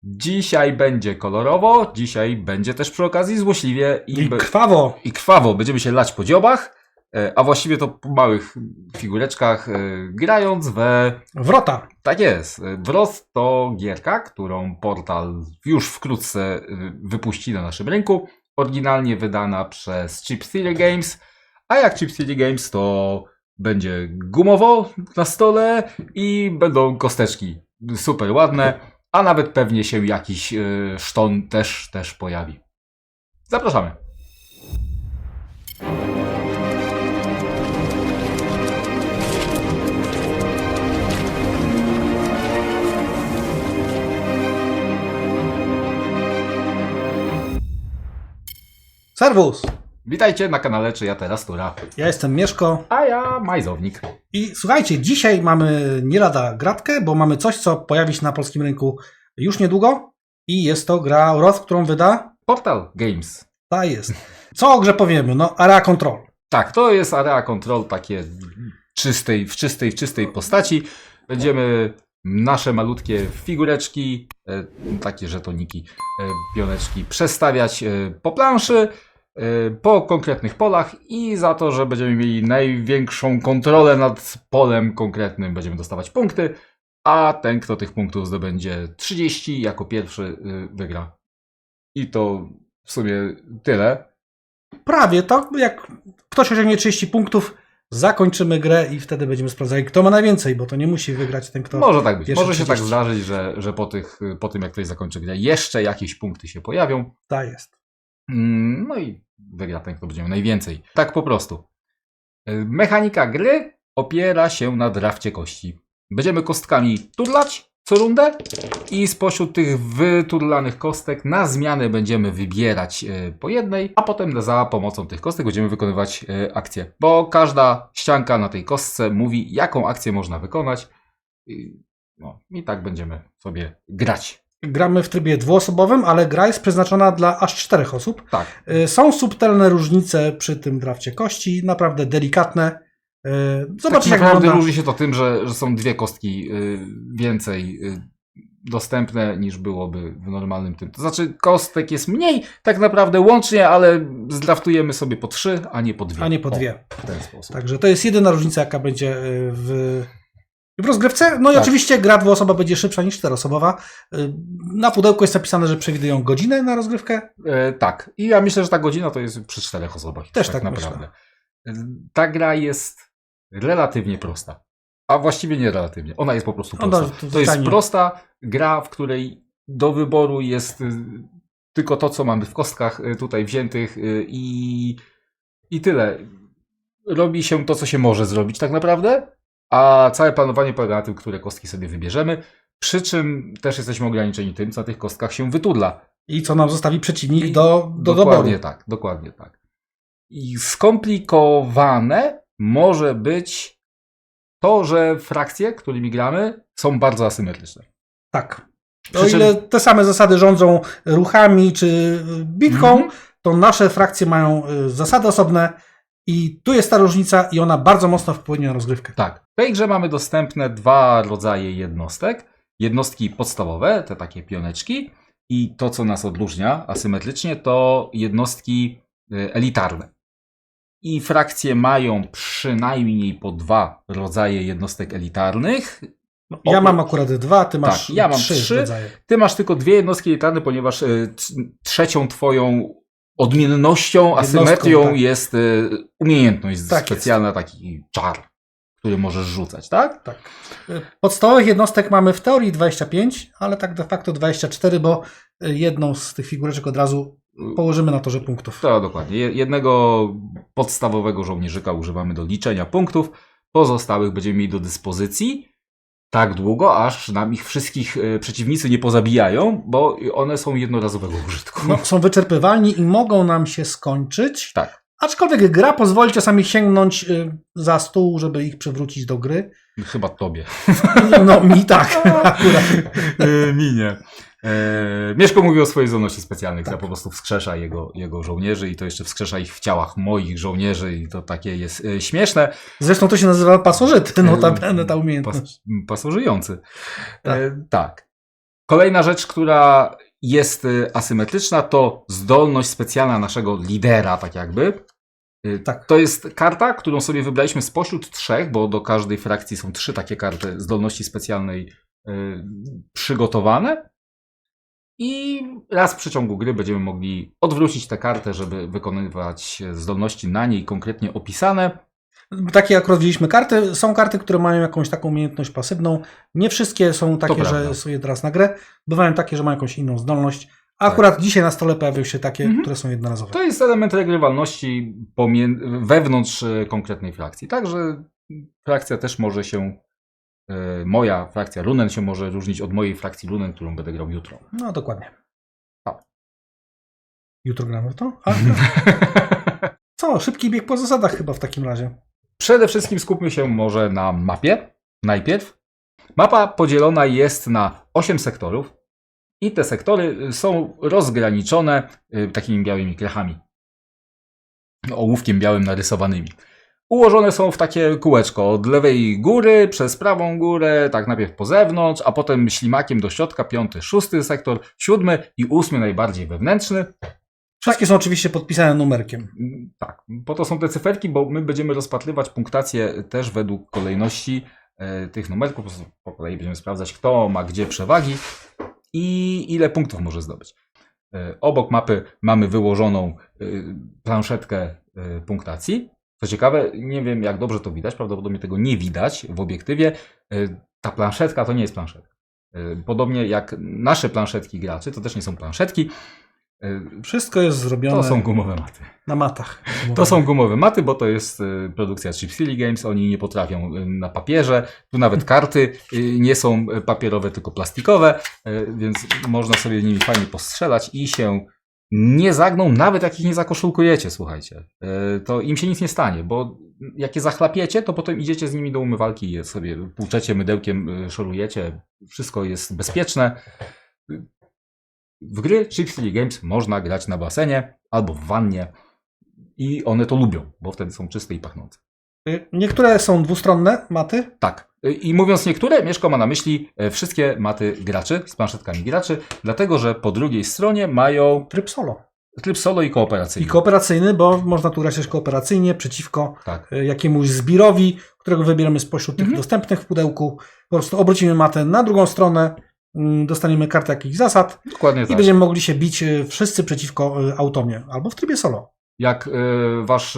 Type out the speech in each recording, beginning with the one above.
Dzisiaj będzie kolorowo, dzisiaj będzie też przy okazji złośliwie I krwawo. i krwawo. Będziemy się lać po dziobach, a właściwie to po małych figureczkach, grając we... Wrota. Tak jest. Wrot to gierka, którą portal już wkrótce wypuści na naszym rynku. Oryginalnie wydana przez Chip Theory Games, a jak Chip Theory Games to będzie gumowo na stole i będą kosteczki super ładne, a nawet pewnie się jakiś szton też pojawi. Zapraszamy. Serwus. Witajcie na kanale Czy ja teraz Tura. Ja jestem Mieszko. A ja Majzownik. I słuchajcie, dzisiaj mamy nie lada gratkę, bo mamy coś, co pojawi się na polskim rynku już niedługo. I jest to gra Wrath, którą wyda... Portal Games. Ta jest. Co o grze powiemy? No, Area Control. Tak, to jest Area Control takie w czystej postaci. Będziemy nasze malutkie figureczki, takie żetoniki, pioneczki przestawiać po planszy, po konkretnych polach i za to, że będziemy mieli największą kontrolę nad polem konkretnym, będziemy dostawać punkty, a ten, kto tych punktów zdobędzie 30, jako pierwszy wygra. I to w sumie tyle. Prawie to, jak ktoś osiągnie 30 punktów, zakończymy grę i wtedy będziemy sprawdzali, kto ma najwięcej, bo to nie musi wygrać ten, kto... Może tak być. pierwszy Może się tak 30. zdarzyć, że po tym, jak ktoś zakończy grę, jeszcze jakieś punkty się pojawią. Ta jest. No i wygra ten, kto będzie miał najwięcej. Tak po prostu. Mechanika gry opiera się na drafcie kości. Będziemy kostkami turlać co rundę i spośród tych wyturlanych kostek na zmianę będziemy wybierać po jednej, a potem za pomocą tych kostek będziemy wykonywać akcje. Bo każda ścianka na tej kostce mówi, jaką akcję można wykonać. I tak będziemy sobie grać. Gramy w trybie dwuosobowym, ale gra jest przeznaczona dla aż 4 osób. Tak. Są subtelne różnice przy tym drafcie kości, naprawdę delikatne. Zobaczcie, Tak jak naprawdę wygląda. różni się to tym, że są dwie kostki więcej dostępne niż byłoby w normalnym tym. To znaczy kostek jest mniej tak naprawdę łącznie, ale zdraftujemy sobie po 3, a nie po 2. A nie po 2. W ten sposób. Także to jest jedyna różnica, jaka będzie w rozgrywce. No i Tak. oczywiście gra dwuosobowa będzie szybsza niż czteroosobowa. Na pudełku jest napisane, że przewidują godzinę na rozgrywkę. Tak. I ja myślę, że ta godzina to jest przy 4 osobach. Też tak naprawdę. Ta gra jest relatywnie prosta. A właściwie nie relatywnie. Ona jest po prostu prosta. To jest zwyczajnie. prosta gra, w której do wyboru jest tylko to, co mamy w kostkach tutaj wziętych i tyle. Robi się to, co się może zrobić tak naprawdę, a całe planowanie polega na tym, które kostki sobie wybierzemy. Przy czym też jesteśmy ograniczeni tym, co na tych kostkach się wyturla. I co nam zostawi przeciwnik do Dokładnie doboru. tak, dokładnie tak. I skomplikowane może być to, że frakcje, którymi gramy, są bardzo asymetryczne. Tak. O Przy czym- ile te same zasady rządzą ruchami czy bitką, to nasze frakcje mają zasady osobne i tu jest ta różnica i ona bardzo mocno wpłynie na rozgrywkę. Tak. W tej grze mamy dostępne 2 rodzaje jednostek. Jednostki podstawowe, te takie pioneczki, i to, co nas odróżnia asymetrycznie, to jednostki elitarne. I frakcje mają przynajmniej po 2 rodzaje jednostek elitarnych. Ja mam akurat 2, ty masz Tak, ja mam 3 3. rodzaje. Ty masz tylko 2 jednostki elitarne, ponieważ trzecią twoją odmiennością, asymetrią tak. jest umiejętność Tak specjalna, taki czar, który możesz rzucać, tak? Tak. Podstawowych jednostek mamy w teorii 25, ale tak de facto 24, bo jedną z tych figureczek od razu położymy na torze punktów. To dokładnie. Jednego podstawowego żołnierzyka używamy do liczenia punktów, pozostałych będziemy mieli do dyspozycji tak długo, aż nam ich wszystkich przeciwnicy nie pozabijają, bo one są jednorazowego użytku. No, są wyczerpywalni i mogą nam się skończyć. Tak. Aczkolwiek gra pozwoli czasami sięgnąć za stół, żeby ich przywrócić do gry. Chyba tobie. No mi tak, akurat. Minie. Mieszko mówi o swojej zdolności specjalnej, która Tak. po prostu wskrzesza jego żołnierzy i to jeszcze wskrzesza ich w ciałach moich żołnierzy i to takie jest śmieszne. Zresztą to się nazywa pasożyty, notabene ta umiejętność. Pasożyjący. Tak. Tak. Kolejna rzecz, która jest asymetryczna, to zdolność specjalna naszego lidera, tak jakby. Tak. To jest karta, którą sobie wybraliśmy spośród 3, bo do każdej frakcji są 3 takie karty zdolności specjalnej przygotowane. I raz w przeciągu gry będziemy mogli odwrócić tę kartę, żeby wykonywać zdolności na niej konkretnie opisane. Takie jak rozdzieliliśmy karty, są karty, które mają jakąś taką umiejętność pasywną. Nie wszystkie są takie, prawda. że są je teraz na grę. Bywają takie, że mają jakąś inną zdolność. A akurat dzisiaj na stole pojawiły się takie, które są jednorazowe. To jest element regrywalności wewnątrz konkretnej frakcji. Także frakcja też może się, moja frakcja Lunen się może różnić od mojej frakcji Lunen, którą będę grał jutro. No dokładnie. Tak. Jutro gramy w to? A, co? Szybki bieg po zasadach chyba w takim razie. Przede wszystkim skupmy się może na mapie. Najpierw. Mapa podzielona jest na 8 sektorów i te sektory są rozgraniczone takimi białymi krechami. Ołówkiem białym narysowanymi. Ułożone są w takie kółeczko od lewej góry przez prawą górę, tak najpierw po zewnątrz, a potem ślimakiem do środka, 5., 6. sektor, 7. i 8. najbardziej wewnętrzny. Wszystkie są oczywiście podpisane numerkiem. Tak, po to są te cyferki, bo my będziemy rozpatrywać punktację też według kolejności tych numerków. Po kolei będziemy sprawdzać, kto ma gdzie przewagi i ile punktów może zdobyć. Obok mapy mamy wyłożoną planszetkę punktacji. Co ciekawe, nie wiem jak dobrze to widać, prawdopodobnie tego nie widać w obiektywie. Ta planszetka to nie jest planszetka. Podobnie jak nasze planszetki graczy, to też nie są planszetki. Wszystko jest zrobione To są gumowe maty. na matach. To są gumowe maty, bo to jest produkcja Chip Silly Games. Oni nie potrafią na papierze. Tu nawet karty nie są papierowe, tylko plastikowe, więc można sobie nimi fajnie postrzelać i się nie zagną, nawet jak ich nie zakoszulkujecie, słuchajcie. To im się nic nie stanie, bo jak je zachlapiecie, to potem idziecie z nimi do umywalki i je sobie płuczecie, mydełkiem szorujecie. Wszystko jest bezpieczne. W gry Chip Silly Games można grać na basenie albo w wannie i one to lubią, bo wtedy są czyste i pachnące. Niektóre są dwustronne maty. Tak. I mówiąc niektóre, Mieszko ma na myśli wszystkie maty graczy z planszetkami graczy, dlatego że po drugiej stronie mają Tryb solo. solo i kooperacyjny. I kooperacyjny, bo można tu grać też kooperacyjnie przeciwko Tak. jakiemuś zbirowi, którego wybieramy spośród tych dostępnych w pudełku. Po prostu obrócimy matę na drugą stronę, dostaniemy kartę jakichś zasad Dokładnie i tak. będziemy mogli się bić wszyscy przeciwko automie albo w trybie solo. Jak wasz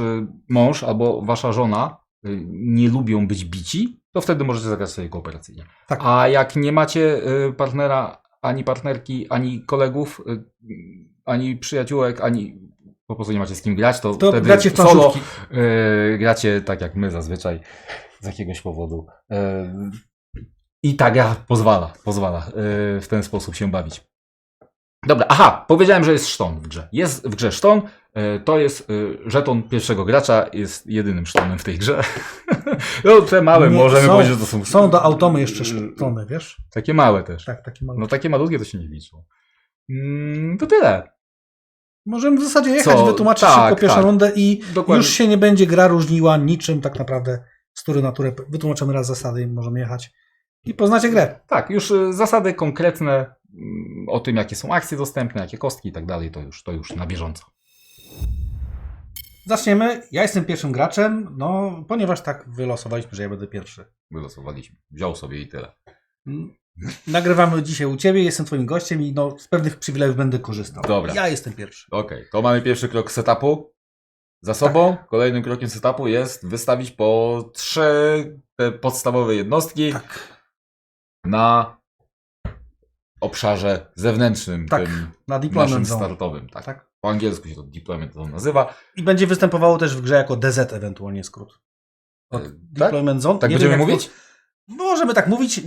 mąż albo wasza żona nie lubią być bici, to wtedy możecie zagrać sobie kooperacyjnie. Tak. A jak nie macie partnera, ani partnerki, ani kolegów, ani przyjaciółek, ani po prostu nie macie z kim grać, to wtedy gracie w solo planszówki. gracie tak jak my zazwyczaj z jakiegoś powodu. I ta gra pozwala w ten sposób się bawić. Dobra, aha, powiedziałem, że jest szton w grze. Jest w grze szton, to jest żeton pierwszego gracza, jest jedynym sztonem w tej grze. No te małe, Nie, możemy są- powiedzieć, że to są... Są do automy jeszcze sztony, wiesz? Takie małe też. Tak, takie małe. No takie malutkie to się nie liczą. To tyle. Możemy w zasadzie jechać, Co? wytłumaczyć Tak, szybko pierwszą tak. rundę i Dokładnie. już się nie będzie gra różniła niczym tak naprawdę z tury na turę. Wytłumaczymy raz zasady i możemy jechać. I poznacie grę. Tak, już zasady konkretne o tym, jakie są akcje dostępne, jakie kostki i tak dalej, to już na bieżąco. Zaczniemy. Ja jestem pierwszym graczem, no ponieważ tak wylosowaliśmy, że ja będę pierwszy. Wylosowaliśmy. Wziął sobie i tyle. Nagrywamy dzisiaj u Ciebie, jestem Twoim gościem i no, z pewnych przywilejów będę korzystał. Dobra. Ja jestem pierwszy. Okej, to mamy pierwszy krok setupu za sobą. Kolejnym krokiem setupu jest wystawić po 3 te podstawowe jednostki Tak, na obszarze zewnętrznym, Tak, tym na deployment naszym zone. startowym. Tak. Tak. Po angielsku się to deployment zone nazywa. I będzie występowało też w grze jako DZ ewentualnie skrót. Od Tak? deployment zone. Tak Nie będziemy wiem, jak mówić? Możemy tak mówić.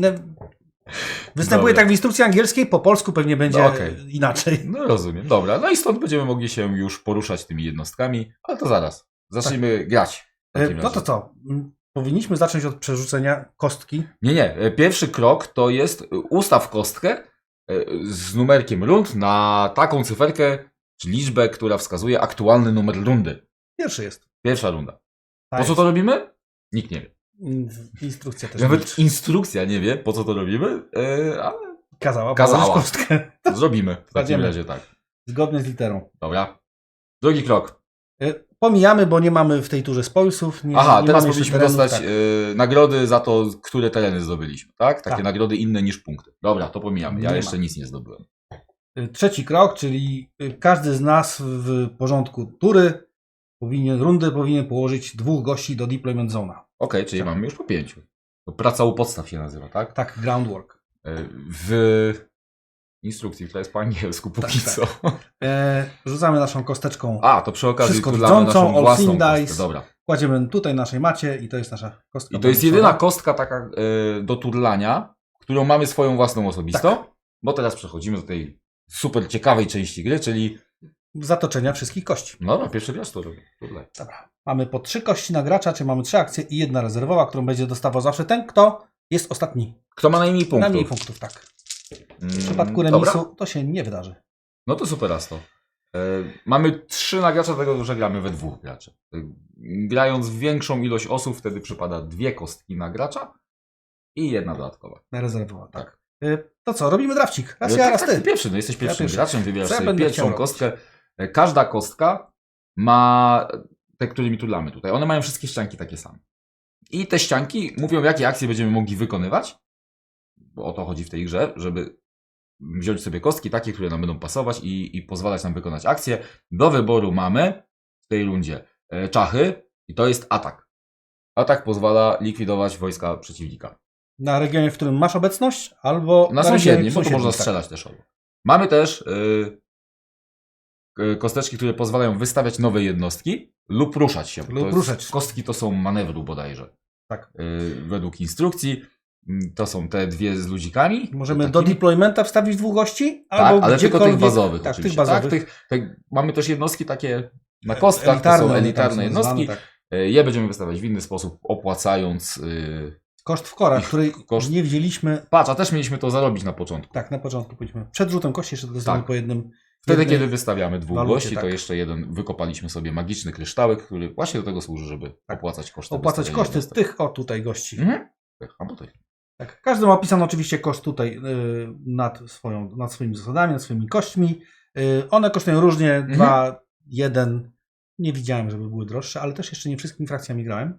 Występuje Dobra. tak w instrukcji angielskiej, po polsku pewnie będzie No, okej. inaczej. No rozumiem. Dobra, no i stąd będziemy mogli się już poruszać tymi jednostkami, ale to zaraz. Zacznijmy grać. w takim No razie. to co? Powinniśmy zacząć od przerzucenia kostki. Nie. Pierwszy krok to jest ustaw kostkę z numerkiem rund na taką cyferkę, czy liczbę, która wskazuje aktualny numer rundy. Pierwszy jest. Pierwsza runda. Tak Po co to robimy? Nikt nie wie. Instrukcja też. Nawet liczy. instrukcja nie wie, po co to robimy, ale Kazała Kazała. położyć kostkę. Zrobimy w takim Kładziemy. razie tak. Zgodnie z literą. Dobra. Drugi krok. Pomijamy, bo nie mamy w tej turze spoilsów. Nie, Aha, nie teraz mamy jeszcze powinniśmy terenów, dostać tak. nagrody za to, które tereny zdobyliśmy, tak? Takie Tak. nagrody inne niż punkty. Dobra, to pomijamy. Ja Nie jeszcze ma. nic nie zdobyłem. Trzeci krok, czyli każdy z nas w porządku tury rundy powinien położyć 2 gości do Deployment Zone'a. Okej, czyli mamy już po 5. To praca u podstaw się nazywa, tak? Tak, groundwork. W instrukcji, która jest po angielsku póki Tak, co. Rzucamy naszą kosteczką. A, to przy okazji Wszystko turlamy widzącą, naszą all własną thing kostkę. dice. Dobra. Kładziemy tutaj naszej macie i to jest nasza kostka. I to jest bonusowa. jedyna kostka taka do turlania, którą mamy swoją własną osobistą, Tak. bo teraz przechodzimy do tej super ciekawej części gry, czyli Zatoczenia wszystkich kości. no, pierwszy gracz to robi. Turlaj. Dobra. Mamy po 3 kości na gracza, czy mamy 3 akcje i 1 rezerwowa, którą będzie dostawał zawsze ten, kto jest ostatni. Kto ma najmniej punktów? Najmniej punktów, tak. W przypadku Dobra. remisu to się nie wydarzy. No to super raz to. Mamy 3 na gracza, dlatego że gramy we 2 graczy. Grając w większą ilość osób, wtedy przypada 2 kostki na gracza i 1 dodatkowa. Rezerwowa, tak. To co, robimy drafcik. Raz ja, tak, raz tak, ty. ty pierwszy, no jesteś pierwszym pierwszy. graczem, wybierasz Co ja sobie będę pierwszą chciał kostkę. Każda kostka ma te, którymi turlamy tutaj. One mają wszystkie ścianki takie same. I te ścianki mówią, jakie akcje będziemy mogli wykonywać. Bo o to chodzi w tej grze, żeby wziąć sobie kostki takie, które nam będą pasować i pozwalać nam wykonać akcje. Do wyboru mamy w tej rundzie czachy i to jest atak. Atak pozwala likwidować wojska przeciwnika. Na regionie, w którym masz obecność, albo Na regionie sąsiednim, bo to sąsiednim, można tak. strzelać też obok. Mamy też kosteczki, które pozwalają wystawiać nowe jednostki lub ruszać się. Lub ruszać. Kostki to są manewru bodajże. Tak. Według instrukcji. To są te 2 z ludzikami. Możemy do takimi. deploymenta wstawić 2 gości, Tak, albo ale tylko tych gdziekolwiek- bazowych Tak, oczywiście. tych bazowych. Mamy też jednostki takie na kostkach, to są one elitarne tam są jednostki. zwane, tak. Je będziemy wystawiać w inny sposób, opłacając... Koszt w korach, Ich której koszt- nie widzieliśmy. Patrz, a też mieliśmy to zarobić na początku. Tak, na początku powiedzieliśmy. Przed rzutem kości jeszcze dostaniemy Tak. po jednym. Wtedy, jednej kiedy wystawiamy 2 walucie, gości, to tak. jeszcze jeden wykopaliśmy sobie magiczny kryształek, który właśnie do tego służy, żeby opłacać koszty. Opłacać wystawienia koszty jednostek. tych tutaj gości. Mhm. A bo tutaj. Tak. Każdy ma opisany oczywiście koszt tutaj nad swoimi zasadami, nad swoimi kośćmi. One kosztują różnie. 2, 1. Nie widziałem, żeby były droższe, ale też jeszcze nie wszystkimi frakcjami grałem,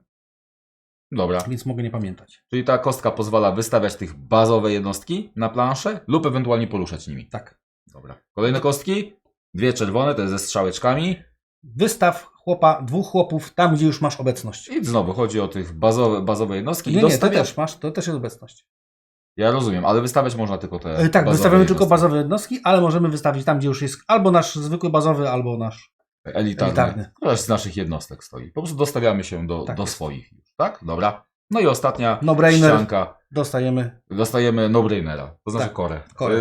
Dobra. więc mogę nie pamiętać. Czyli ta kostka pozwala wystawiać tych bazowe jednostki na planszę lub ewentualnie poruszać nimi. Tak. Dobra. Kolejne kostki. 2 czerwone, te ze strzałeczkami. Wystaw 2 chłopów tam, gdzie już masz obecność. I znowu chodzi o tych bazowe jednostki. Nie, I to dostawia... też masz, to też jest obecność. Ja rozumiem, ale wystawiać można tylko te Tak, bazowe wystawiamy tylko jednostki. bazowe jednostki, ale możemy wystawić tam, gdzie już jest albo nasz zwykły bazowy, albo nasz elitarny. To z naszych jednostek stoi. Po prostu dostawiamy się Tak do jest. swoich już, tak? Dobra. No i ostatnia No-brainer. ścianka. Dostajemy no-brainera, to znaczy Tak, korę. korę.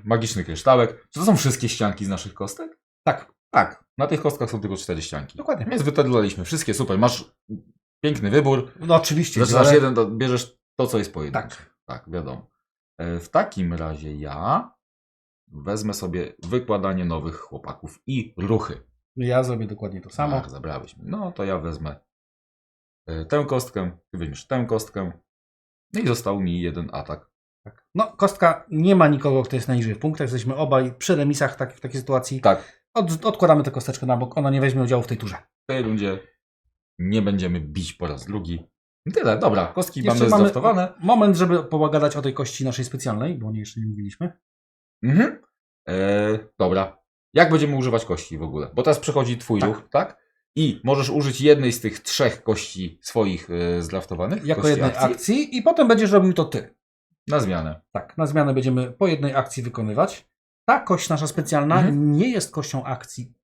Magiczny kryształek. Czy to są wszystkie ścianki z naszych kostek? Tak, Tak. Na tych kostkach są tylko 4 ścianki. dokładnie. Więc wytadlaliśmy wszystkie, super. Masz piękny wybór. No oczywiście. Zaczynasz ale- jeden, to bierzesz to, co jest pojedyncze. Tak. Tak, wiadomo. W takim razie ja wezmę sobie wykładanie nowych chłopaków i ruchy. Ja zrobię dokładnie to samo. Tak, zabrałeś mi. No to ja wezmę tę kostkę, ty weźmiesz tę kostkę. No i został mi 1 atak. Tak. No, kostka nie ma nikogo, kto jest najniżej w punktach. Jesteśmy obaj przy remisach w takiej sytuacji. Tak, Odkładamy tę kosteczkę na bok. Ona nie weźmie udziału w tej turze. w tej rundzie nie będziemy bić po raz drugi. I tyle, dobra, kostki Jeszcze mamy mamy zdraftowane. moment, żeby pogadać o tej kości naszej specjalnej, bo o niej jeszcze nie mówiliśmy. Mhm. Dobra. Jak będziemy używać kości w ogóle? Bo teraz przechodzi twój Tak. ruch, tak? I możesz użyć jednej z tych 3 kości swoich zdraftowanych. Jako kości jednej akcji i potem będziesz robił to ty. Na zmianę. Tak, na zmianę będziemy po jednej akcji wykonywać. Ta kość nasza specjalna nie jest kością akcji.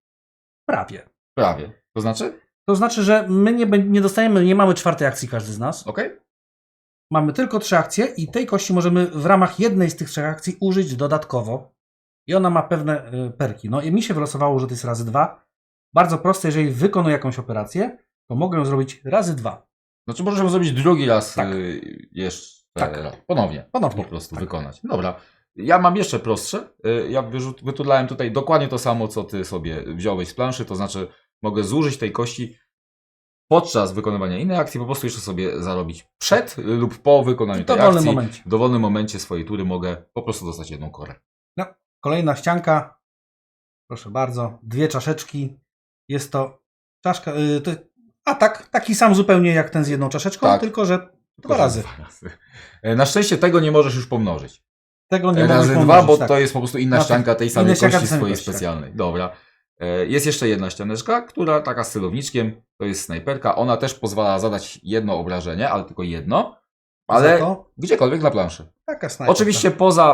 Prawie. Prawie. To znaczy? To znaczy, że my nie dostajemy, nie mamy 4 akcji każdy z nas. Okej? Mamy tylko 3 akcje i tej kości możemy w ramach jednej z tych 3 akcji użyć dodatkowo. I ona ma pewne perki. No i mi się wylosowało, że to jest razy 2. Bardzo proste, jeżeli wykonuję jakąś operację, to mogę ją zrobić razy 2. Znaczy możemy zrobić drugi raz Tak. jeszcze Tak. raz. Ponownie. Ponownie. Po prostu Tak. wykonać. Dobra. Ja mam jeszcze prostsze. Ja wyturlałem tutaj dokładnie to samo, co ty sobie wziąłeś z planszy. To znaczy mogę zużyć tej kości podczas wykonywania innej akcji po prostu jeszcze sobie zarobić przed lub po wykonaniu W tej dowolnym akcji. momencie. W dowolnym momencie swojej tury mogę po prostu dostać jedną korę. No, kolejna ścianka. Proszę bardzo. 2 czaszeczki. Jest to czaszka. Taki sam zupełnie jak ten z jedną czaszeczką, Tak. tylko że 2 razy. Na szczęście tego nie możesz już pomnożyć. Tego nie Razy możesz 2, pomnożyć, bo tak. to jest po prostu inna No, ścianka tej samej inna ścianka kości tej samej swojej kości, tak. specjalnej. Dobra. Jest jeszcze jedna ścianeczka, która taka z celowniczkiem, to jest snajperka. Ona też pozwala zadać jedno obrażenie, ale tylko jedno. Ale Za to gdziekolwiek na planszy. taka snajperka. Oczywiście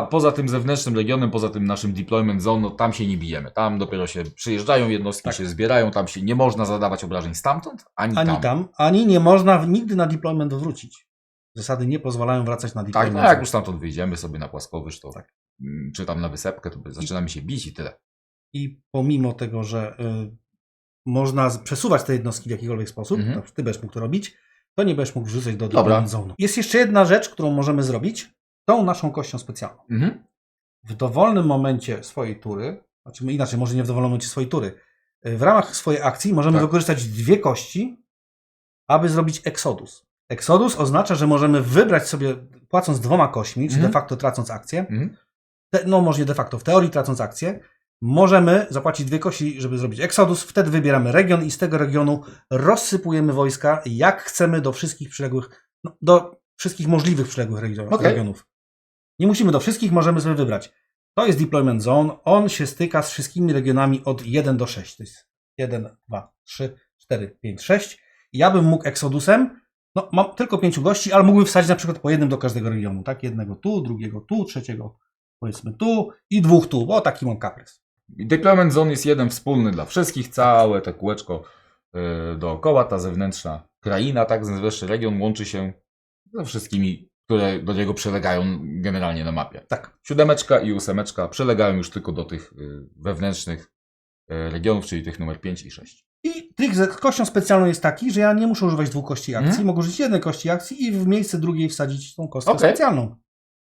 poza tym zewnętrznym regionem, poza tym naszym deployment zone, no tam się nie bijemy. Tam dopiero się przyjeżdżają jednostki, Tak. się zbierają, tam się nie można zadawać obrażeń stamtąd, ani tam. Ani nie można nigdy na deployment wrócić. Zasady nie pozwalają wracać na Tak, deployment. no jak już stamtąd wyjdziemy sobie na płaskowyż, to Tak. czy tam na wysepkę, to zaczynamy się bić i tyle. I pomimo tego, że można przesuwać te jednostki w jakikolwiek sposób, Mhm. to ty będziesz mógł to robić, to nie będziesz mógł wrzucać do Dobra. deployment zone'u. Jest jeszcze jedna rzecz, którą możemy zrobić, tą naszą kością specjalną. Mhm. W dowolnym momencie swojej tury, znaczy inaczej, może nie w dowolnym momencie swojej tury, w ramach swojej akcji możemy Tak. wykorzystać 2 kości, aby zrobić Exodus. Exodus oznacza, że możemy wybrać sobie, płacąc 2 kośćmi, czy Mhm. de facto tracąc akcję, Mhm. no może nie de facto, w teorii tracąc akcję, możemy zapłacić 2 kości, żeby zrobić Exodus, wtedy wybieramy region i z tego regionu rozsypujemy wojska, jak chcemy do wszystkich przyległych, do wszystkich możliwych przyległych regionów. Nie musimy do wszystkich, możemy sobie wybrać. To jest deployment zone, on się styka z wszystkimi regionami od 1 do 6. To jest 1, 2, 3, 4, 5, 6. Ja bym mógł Exodusem, no mam tylko 5 gości, ale mógłbym wsadzić na przykład po jednym do każdego regionu, tak? Jednego tu, drugiego tu, trzeciego powiedzmy tu i 2 tu, bo taki mam kaprys. Deployment zone jest jeden wspólny dla wszystkich, całe te kółeczko dookoła, ta zewnętrzna kraina, tak, zewnętrzny region łączy się ze wszystkimi, które do niego przylegają generalnie na mapie. Tak. 7 i 8 przylegają już tylko do tych wewnętrznych regionów, czyli tych numer 5 i 6. I trik z kością specjalną jest taki, że ja nie muszę używać 2 kości akcji, Mhm. mogę użyć 1 kości akcji i w miejsce drugiej wsadzić tą kostkę Okej. specjalną.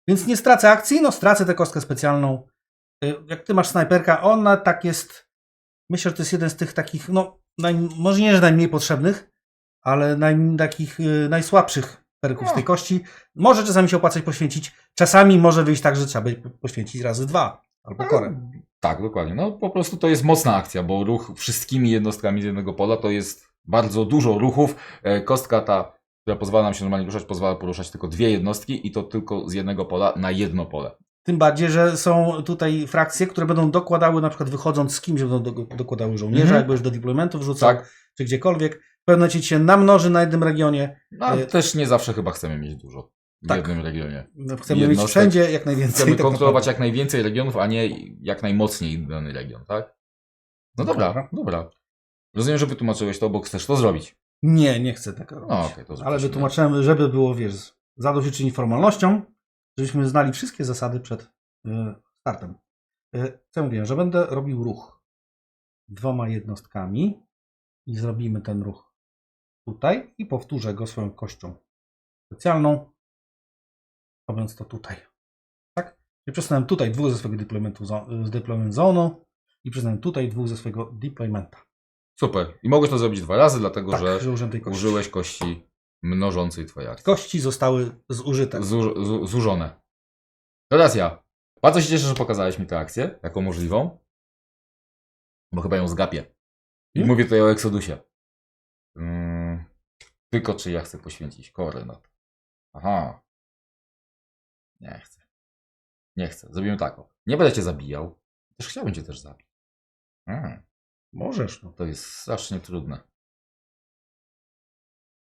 Więc nie stracę akcji, no stracę tę kostkę specjalną. Jak ty masz snajperka, ona tak jest, myślę, że to jest jeden z tych takich, no może nie, że najmniej potrzebnych, ale takich najsłabszych perków z tej kości. Może czasami się opłacać poświęcić, czasami może wyjść tak, że trzeba będzie poświęcić razy 2 albo korę. Tak, dokładnie. No po prostu to jest mocna akcja, bo ruch wszystkimi jednostkami z jednego pola to jest bardzo dużo ruchów. Kostka ta, która pozwala nam się normalnie ruszać, pozwala poruszać tylko 2 jednostki i to tylko z jednego pola na jedno pole. Tym bardziej, że są tutaj frakcje, które będą dokładały, na przykład wychodząc z kimś, będą dokładały żołnierza, Mhm. jak będziesz do deploymentu wrzucał, Tak. czy gdziekolwiek. W pewnym momencie ci się namnoży na jednym regionie. No, ale też nie zawsze chyba chcemy mieć dużo w Tak. jednym regionie. Chcemy mieć Jednostek. wszędzie jak najwięcej. Chcemy tak kontrolować naprawdę. jak najwięcej regionów, a nie jak najmocniej dany region, tak? No dobra, dobra. Rozumiem, że wytłumaczyłeś to, bo chcesz to zrobić. Nie chcę tego robić. No, okej, to Ale zobaczymy. wytłumaczyłem, żeby było, wiesz, zadośćuczynić formalnością, żebyśmy znali wszystkie zasady przed startem. Co ja mówiłem, że będę robił ruch 2 jednostkami i zrobimy ten ruch tutaj i powtórzę go swoją kością specjalną, robiąc to tutaj. Tak? I przesunąłem tutaj 2 ze swojego deployment zone'u i przesunąłem tutaj 2 ze swojego deploymenta. Super. I mogłeś to zrobić 2 razy, dlatego Tak, że że użyłem tej kości. użyłeś kości mnożącej twoje akcje. Kości zostały zużyte. Zużone. Teraz ja. Bardzo się cieszę, że pokazałeś mi tę akcję jako możliwą, bo chyba ją zgapię. I mówię tutaj o Exodusie. Tylko czy ja chcę poświęcić korę na to. Aha. Nie chcę. Nie chcę. Zrobimy tak. Nie będę cię zabijał. Też chciałbym cię też zabić. Możesz, no. To jest strasznie trudne.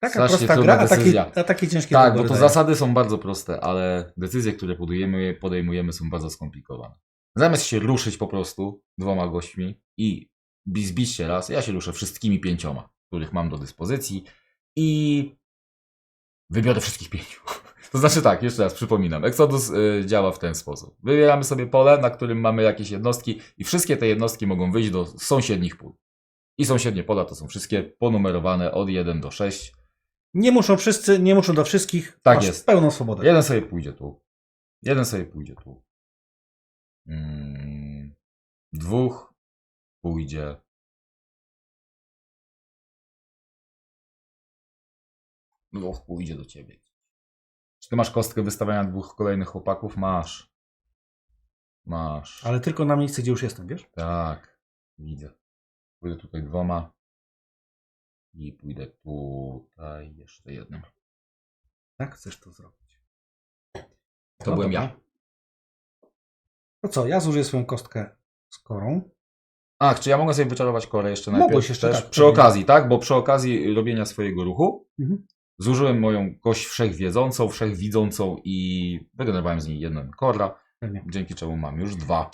Taka Strasznie prosta trudna gra, decyzja. a takie ciężkie Tak, bo wybory to daje. zasady są bardzo proste, ale decyzje, które podejmujemy są bardzo skomplikowane. Zamiast się ruszyć po prostu 2 gośćmi i zbić się raz, ja się ruszę wszystkimi 5, których mam do dyspozycji i wybiorę wszystkich 5. To znaczy tak, jeszcze raz przypominam, Exodus działa w ten sposób. Wybieramy sobie pole, na którym mamy jakieś jednostki i wszystkie te jednostki mogą wyjść do sąsiednich pól. I sąsiednie pola to są wszystkie ponumerowane od 1 do 6. Nie muszą wszyscy, nie muszą do wszystkich. Tak Masz jest. pełną swobodę. Jeden sobie pójdzie tu. Jeden sobie pójdzie tu. 2 pójdzie Dwóch pójdzie do ciebie. Czy ty masz kostkę wystawiania dwóch kolejnych chłopaków? Masz. Masz. Ale tylko na miejsce, gdzie już jestem, wiesz? Tak, widzę. Pójdę tutaj dwoma. I pójdę tutaj jeszcze jednym. Tak, chcesz to zrobić. To No byłem dobra. ja. To co, ja zużyję swoją kostkę z korą. Ach, czy ja mogę sobie wyczarować korę jeszcze najpierw? Mogłeś jeszcze, też? tak, Przy pewnie. okazji, tak? Bo przy okazji robienia swojego ruchu Mhm. zużyłem moją kość wszechwiedzącą, wszechwidzącą i wygenerowałem z niej jedną kora, Pewnie. dzięki czemu mam już dwa.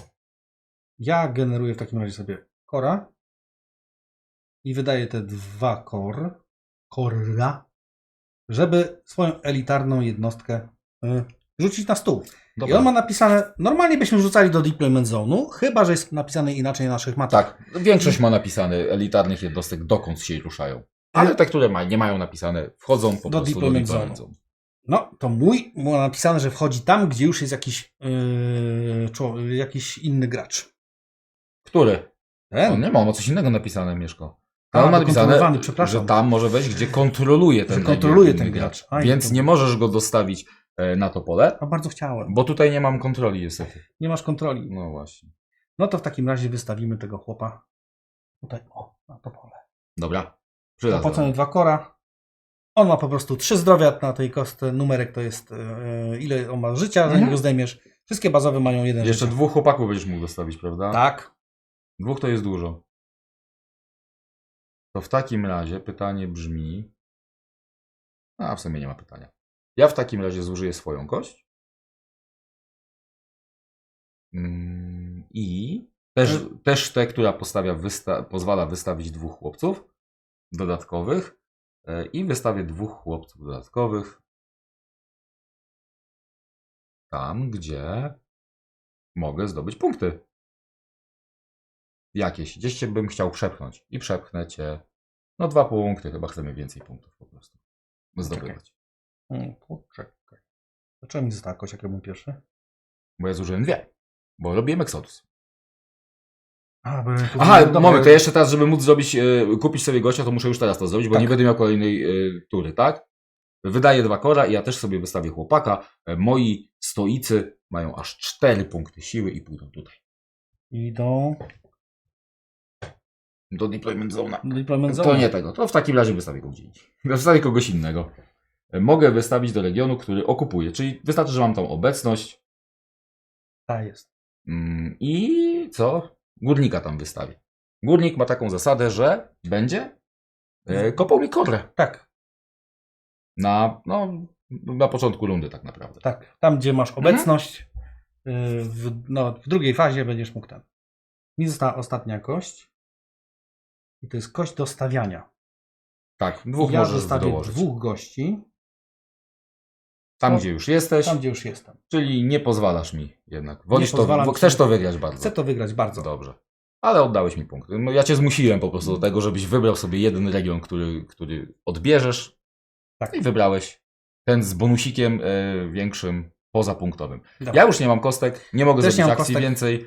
Ja generuję w takim razie sobie kora i wydaję te 2 korra, żeby swoją elitarną jednostkę rzucić na stół. I Dobra. on ma napisane, normalnie byśmy rzucali do deployment zone'u, chyba że jest napisane inaczej na naszych mapach. Tak, większość ma napisane elitarnych jednostek, dokąd się ruszają. Ale te, które nie mają napisane, wchodzą po Do prostu do deployment deployment zone. zone. No, to mój ma napisane, że wchodzi tam, gdzie już jest jakiś inny gracz. Który? Ten? On nie ma, on ma coś innego napisane, Mieszko. A, Tam ma napisane, kontrolowany, przepraszam. że tam może wejść, gdzie kontroluje ten Że kontroluje inny ten gracz. Aj, Więc to- nie możesz go dostawić na to pole, A bardzo chciałem. bo tutaj nie mam kontroli niestety. Nie masz kontroli. No właśnie. No to w takim razie wystawimy tego chłopa tutaj, na to pole. Dobra. Przyda Opłacone 2 kora. On ma po prostu 3 zdrowia na tej kostce. Numerek to jest ile on ma życia, zanim Mhm. go zdejmiesz. Wszystkie bazowe mają 1 Jeszcze życia. 2 chłopaków będziesz mógł dostawić, prawda? Tak. 2 to jest dużo. To w takim razie pytanie brzmi... A w sumie nie ma pytania. Ja w takim razie zużyję swoją kość. I też tę, która pozwala wystawić 2 chłopców dodatkowych. I wystawię 2 chłopców dodatkowych tam, gdzie mogę zdobyć punkty. Jakieś. Gdzieś cię bym chciał przepchnąć. I przepchnę cię. No 2 punkty. Chyba chcemy więcej punktów po prostu zdobywać. Poczekaj. Dlaczego mi została kość, jak ja byłem pierwszy? Bo ja zużyłem 2. Bo robiłem Exodus. A, bo Aha, moment, to jeszcze teraz, żeby móc zrobić, kupić sobie gościa, to muszę już teraz to zrobić, bo Tak. nie będę miał kolejnej tury, tak? Wydaję 2 kora i ja też sobie wystawię chłopaka. Moi stoicy mają aż 4 punkty siły i pójdą tutaj. Idą Do deployment zona. do deployment To zone. nie tego, to w takim razie wystawię go gdzie indziej. Wystawię kogoś innego. Mogę wystawić do regionu, który okupuje, czyli wystarczy, że mam tą obecność Ta jest. i co? Górnika tam wystawię. Górnik ma taką zasadę, że będzie kopał mi korę. Tak, Na początku rundy tak naprawdę. tak. Tam, gdzie masz obecność, w drugiej fazie będziesz mógł ten. Mi została ostatnia kość. I to jest kość do stawiania. Tak, 2 Ja możesz wystawię dołożyć. 2 gości Tam, gdzie już jesteś, tam, gdzie już jestem. czyli nie pozwalasz mi jednak. Wolisz pozwalam to, ci. chcesz to wygrać bardzo. Chcę to wygrać bardzo. Dobrze. Ale oddałeś mi punkt. No, ja cię zmusiłem po prostu do tego, żebyś wybrał sobie jeden region, który odbierzesz. Tak. I wybrałeś ten z bonusikiem większym, pozapunktowym. Dobra. Ja już nie mam kostek, nie mogę Też nie zrobić mam akcji kostek. więcej.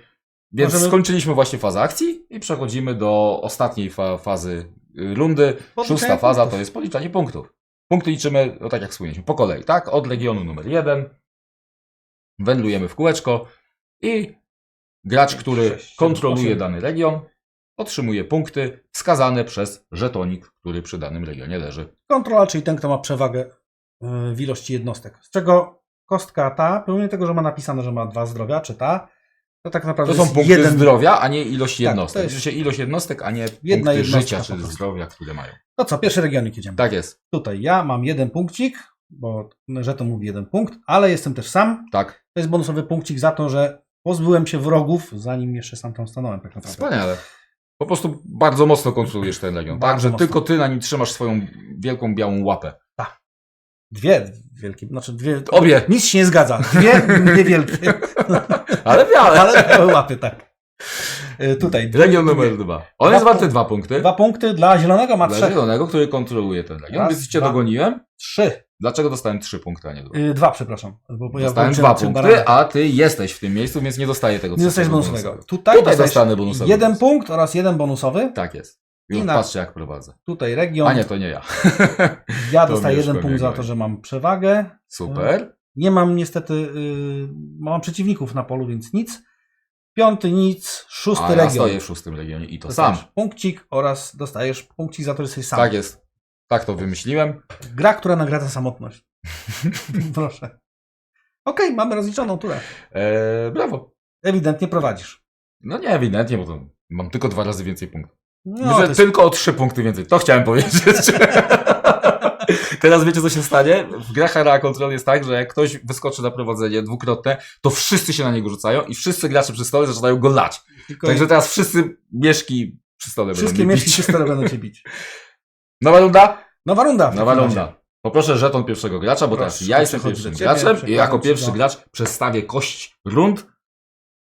Więc Możemy- skończyliśmy właśnie fazę akcji i przechodzimy do ostatniej fazy rundy. Podliczanie 6. faza punktów. to jest policzanie punktów. Punkty liczymy, tak jak wspomnieliśmy, po kolei, tak? Od regionu numer 1. Wędrujemy w kółeczko i gracz, który 6, 7, kontroluje 8. dany region, otrzymuje punkty wskazane przez żetonik, który przy danym regionie leży. Kontrola, czyli ten, kto ma przewagę w ilości jednostek. Z czego kostka ta, pomimo tego, że ma napisane, że ma 2 zdrowia, czy ta, to tak naprawdę To są jest punkty jeden zdrowia, a nie ilość Tak, jednostek. to jest- Liczy się ilość jednostek, a nie Jedna punkty jednostka życia po czy prostu. zdrowia, które mają. To co, pierwszy regionik jedziemy. Tak jest. Tutaj ja mam 1 punkcik, bo żeton mówi 1 punkt, ale jestem też sam. Tak. To jest bonusowy punkcik za to, że pozbyłem się wrogów, zanim jeszcze sam tam stanąłem. Tak naprawdę. Wspaniale. Po prostu bardzo mocno kontrolujesz ten region, tak? Bardzo Że mocno. tylko ty na nim trzymasz swoją wielką białą łapę. 2 wielkie, znaczy 2. Obie. Nic się nie zgadza. 2 niewielkie, Ale białe. ale białe łapy, tak. Tutaj. Region numer 2. On jest warty 2 punkty. 2 punkty dla zielonego, ma 3. Dla zielonego, który kontroluje ten region. Raz, Więc cię dwa. dogoniłem. 3. Dlaczego dostałem 3 punkty, a nie 2? 2, przepraszam. Bo Dostałem włączyłem 2 trzy punkty, barany. a ty jesteś w tym miejscu, więc nie dostaję tego Nie dostajesz trzeciego bonusowego. bonusowego. Tutaj Tutaj dostajesz dostanę bonusowy 1 bonus. punkt oraz 1 bonusowy. Tak jest. Już I na- patrzcie jak prowadzę. Tutaj region. A nie, to nie ja. Ja to dostaję Mieszko 1 punkt za Biegłej. to, że mam przewagę. Super. Nie mam niestety, mam przeciwników na polu, więc nic. 5 nic, 6 A ja region. stoję w 6. regionie i to Dostajesz sam. punkcik oraz dostajesz punkcik za to, że jesteś sam. Tak jest. Tak to wymyśliłem. Gra, która nagradza samotność. Proszę. Okej, mamy rozliczoną turę. Brawo. Ewidentnie prowadzisz. No nie, ewidentnie, bo to mam tylko 2 razy więcej punktów. No, Że to jest... tylko o 3 punkty więcej. To chciałem powiedzieć. Teraz wiecie, co się stanie? W grach Area Control jest tak, że jak ktoś wyskoczy na prowadzenie dwukrotne, to wszyscy się na niego rzucają i wszyscy gracze przy stole zaczynają go lać. Tylko Także teraz wszyscy mieszki przy stole wszystkie będą mnie mieszki bić. przy stole będą cię bić. Nowa runda? Nowa runda. w Nowa takim razie. runda. Poproszę żeton pierwszego gracza, bo teraz Proszę, ja jestem przechodzi do pierwszym ciebie, graczem i przekładam jako ci pierwszy go. gracz przestawię kość rund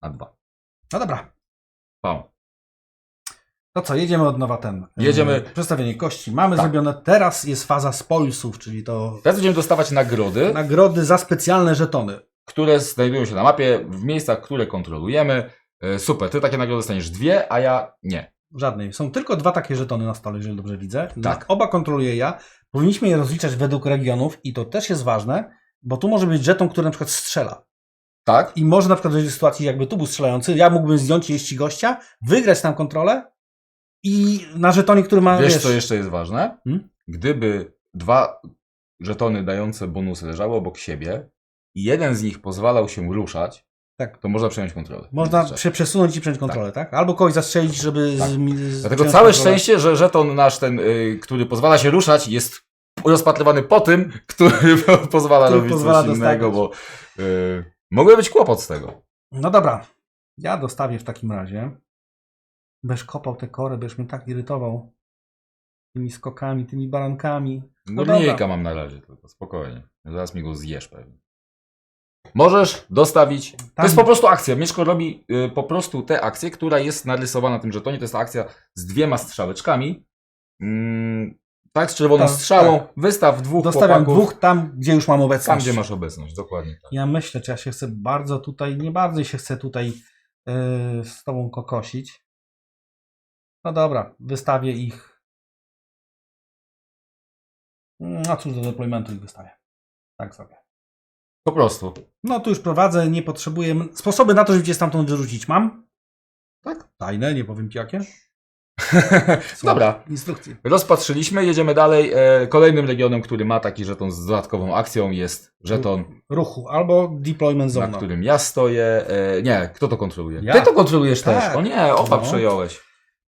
na 2. No dobra. Pam. To co, jedziemy od nowa ten. Jedziemy. Przedstawienie kości mamy Tak. zrobione. Teraz jest faza spoilsów, czyli to Teraz będziemy dostawać nagrody, nagrody za specjalne żetony. które znajdują się na mapie, w miejscach, które kontrolujemy. Super, ty takie nagrody dostaniesz 2, a ja nie. Żadnej. Są tylko 2 takie żetony na stole, jeżeli dobrze widzę. Tak. Oba kontroluję ja. Powinniśmy je rozliczać według regionów i to też jest ważne, bo tu może być żeton, który na przykład strzela. Tak? I może na przykład dojść do sytuacji, jakby tu był strzelający, ja mógłbym zdjąć jeść gościa, wygrać tam kontrolę i na żetonie, który ma... Wiesz, co jeszcze jest ważne? Hmm? Gdyby 2 żetony dające bonusy leżały obok siebie i jeden z nich pozwalał się ruszać, Tak. to można przejąć kontrolę. Można Jeszcze. się przesunąć i przejąć kontrolę, tak? Albo kogoś zastrzelić, żeby... Tak. przejąć Dlatego całe kontrolę. szczęście, że żeton nasz ten, który pozwala się ruszać, jest rozpatrywany po tym, który pozwala Który robić pozwala coś innego, dostawać. bo mogły być kłopot z tego. No dobra. Ja dostawię w takim razie. Będziesz kopał te kory, będziesz mnie tak irytował. Tymi skokami, tymi barankami. No Górnika dobra. mam na razie, tylko spokojnie. Zaraz mi go zjesz pewnie. Możesz dostawić. To Tam- jest po prostu akcja. Mieszko robi po prostu tę akcję, która jest narysowana na tym żetonie. To jest ta akcja z 2 strzałeczkami. Tak, z czerwoną Tak, strzałą. tak. Wystaw 2 Dostawiam chłopaków. 2 tam, gdzie już mam obecność. Tam, gdzie masz obecność. Dokładnie tak. Ja myślę, czy ja się chcę bardzo tutaj, nie bardzo się chcę tutaj z tobą kokosić. No dobra, wystawię ich. No cóż, do deploymentu ich wystawię. Tak sobie. Po prostu. No tu już prowadzę, nie potrzebuję. Sposoby na to, żeby cię stamtąd wyrzucić mam. Tak. Tajne, nie powiem ci jakie. Są Dobra. instrukcje. Rozpatrzyliśmy, jedziemy dalej. Kolejnym regionem, który ma taki żeton z dodatkową akcją, jest żeton, Ruchu albo deployment na zone. którym ja stoję. Nie, kto to kontroluje? Ja. Ty to kontrolujesz Tak. też. O nie, opa No. przejąłeś.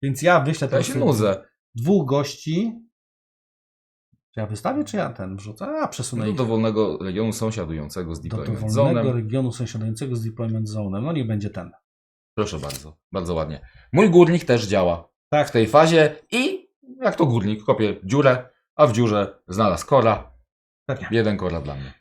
Więc ja wyślę To ja się nudzę. 2 gości. Czy ja wystawię, czy ja ten wrzucę? A, przesunę Do ich. dowolnego regionu sąsiadującego z Do deployment dowolnego zone'em. regionu sąsiadującego z deployment zone'em. No niech będzie ten. Proszę bardzo, bardzo ładnie. Mój górnik też działa Tak. w tej fazie i jak to górnik, kopie dziurę, a w dziurze znalazł kora. Pewnie. 1 kora dla mnie.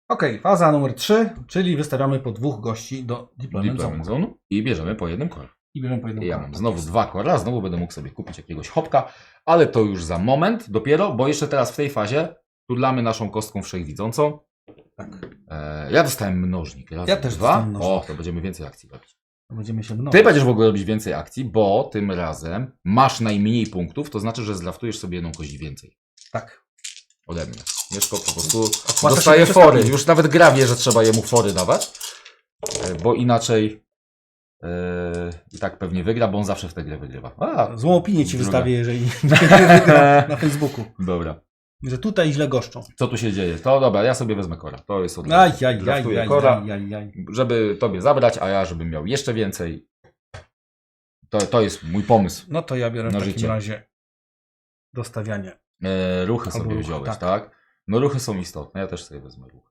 Okej, faza numer 3, czyli wystawiamy po 2 gości do deployment zone. Deployment zone i bierzemy po 1 kor. I bierzemy po jednym Ja kole. mam znowu 2 kora, znowu będę mógł sobie kupić jakiegoś hopka, ale to już za moment dopiero, bo jeszcze teraz w tej fazie tudlamy naszą kostką wszechwidzącą. Tak. Ja dostałem mnożnik. Raz, Ja też 2. dostałem mnożnik. O, to będziemy więcej akcji robić. Będziemy się Ty będziesz w ogóle robić więcej akcji, bo tym razem masz najmniej punktów, to znaczy, że zdraftujesz sobie jedną kość więcej Tak. ode mnie. Mieszko po prostu Opłaca się dostaje przestawić. fory. Już nawet gra wie, że trzeba jemu fory dawać, bo inaczej i tak pewnie wygra, bo on zawsze w tę grę wygrywa. Złą opinię ci druga. wystawię, jeżeli nie wygra na Facebooku. Dobra. Że tutaj źle goszczą. Co tu się dzieje? To dobra, ja sobie wezmę kora. To jest od Aj, razu. aj, aj, Draftuję aj, kora, aj, aj, aj. żeby tobie zabrać, a ja żebym miał jeszcze więcej. To jest mój pomysł. No to ja biorę Na w takim życie. razie dostawianie. Ruchy Albo sobie ruchy, wziąłeś, tak. tak? No ruchy są istotne, ja też sobie wezmę ruchy.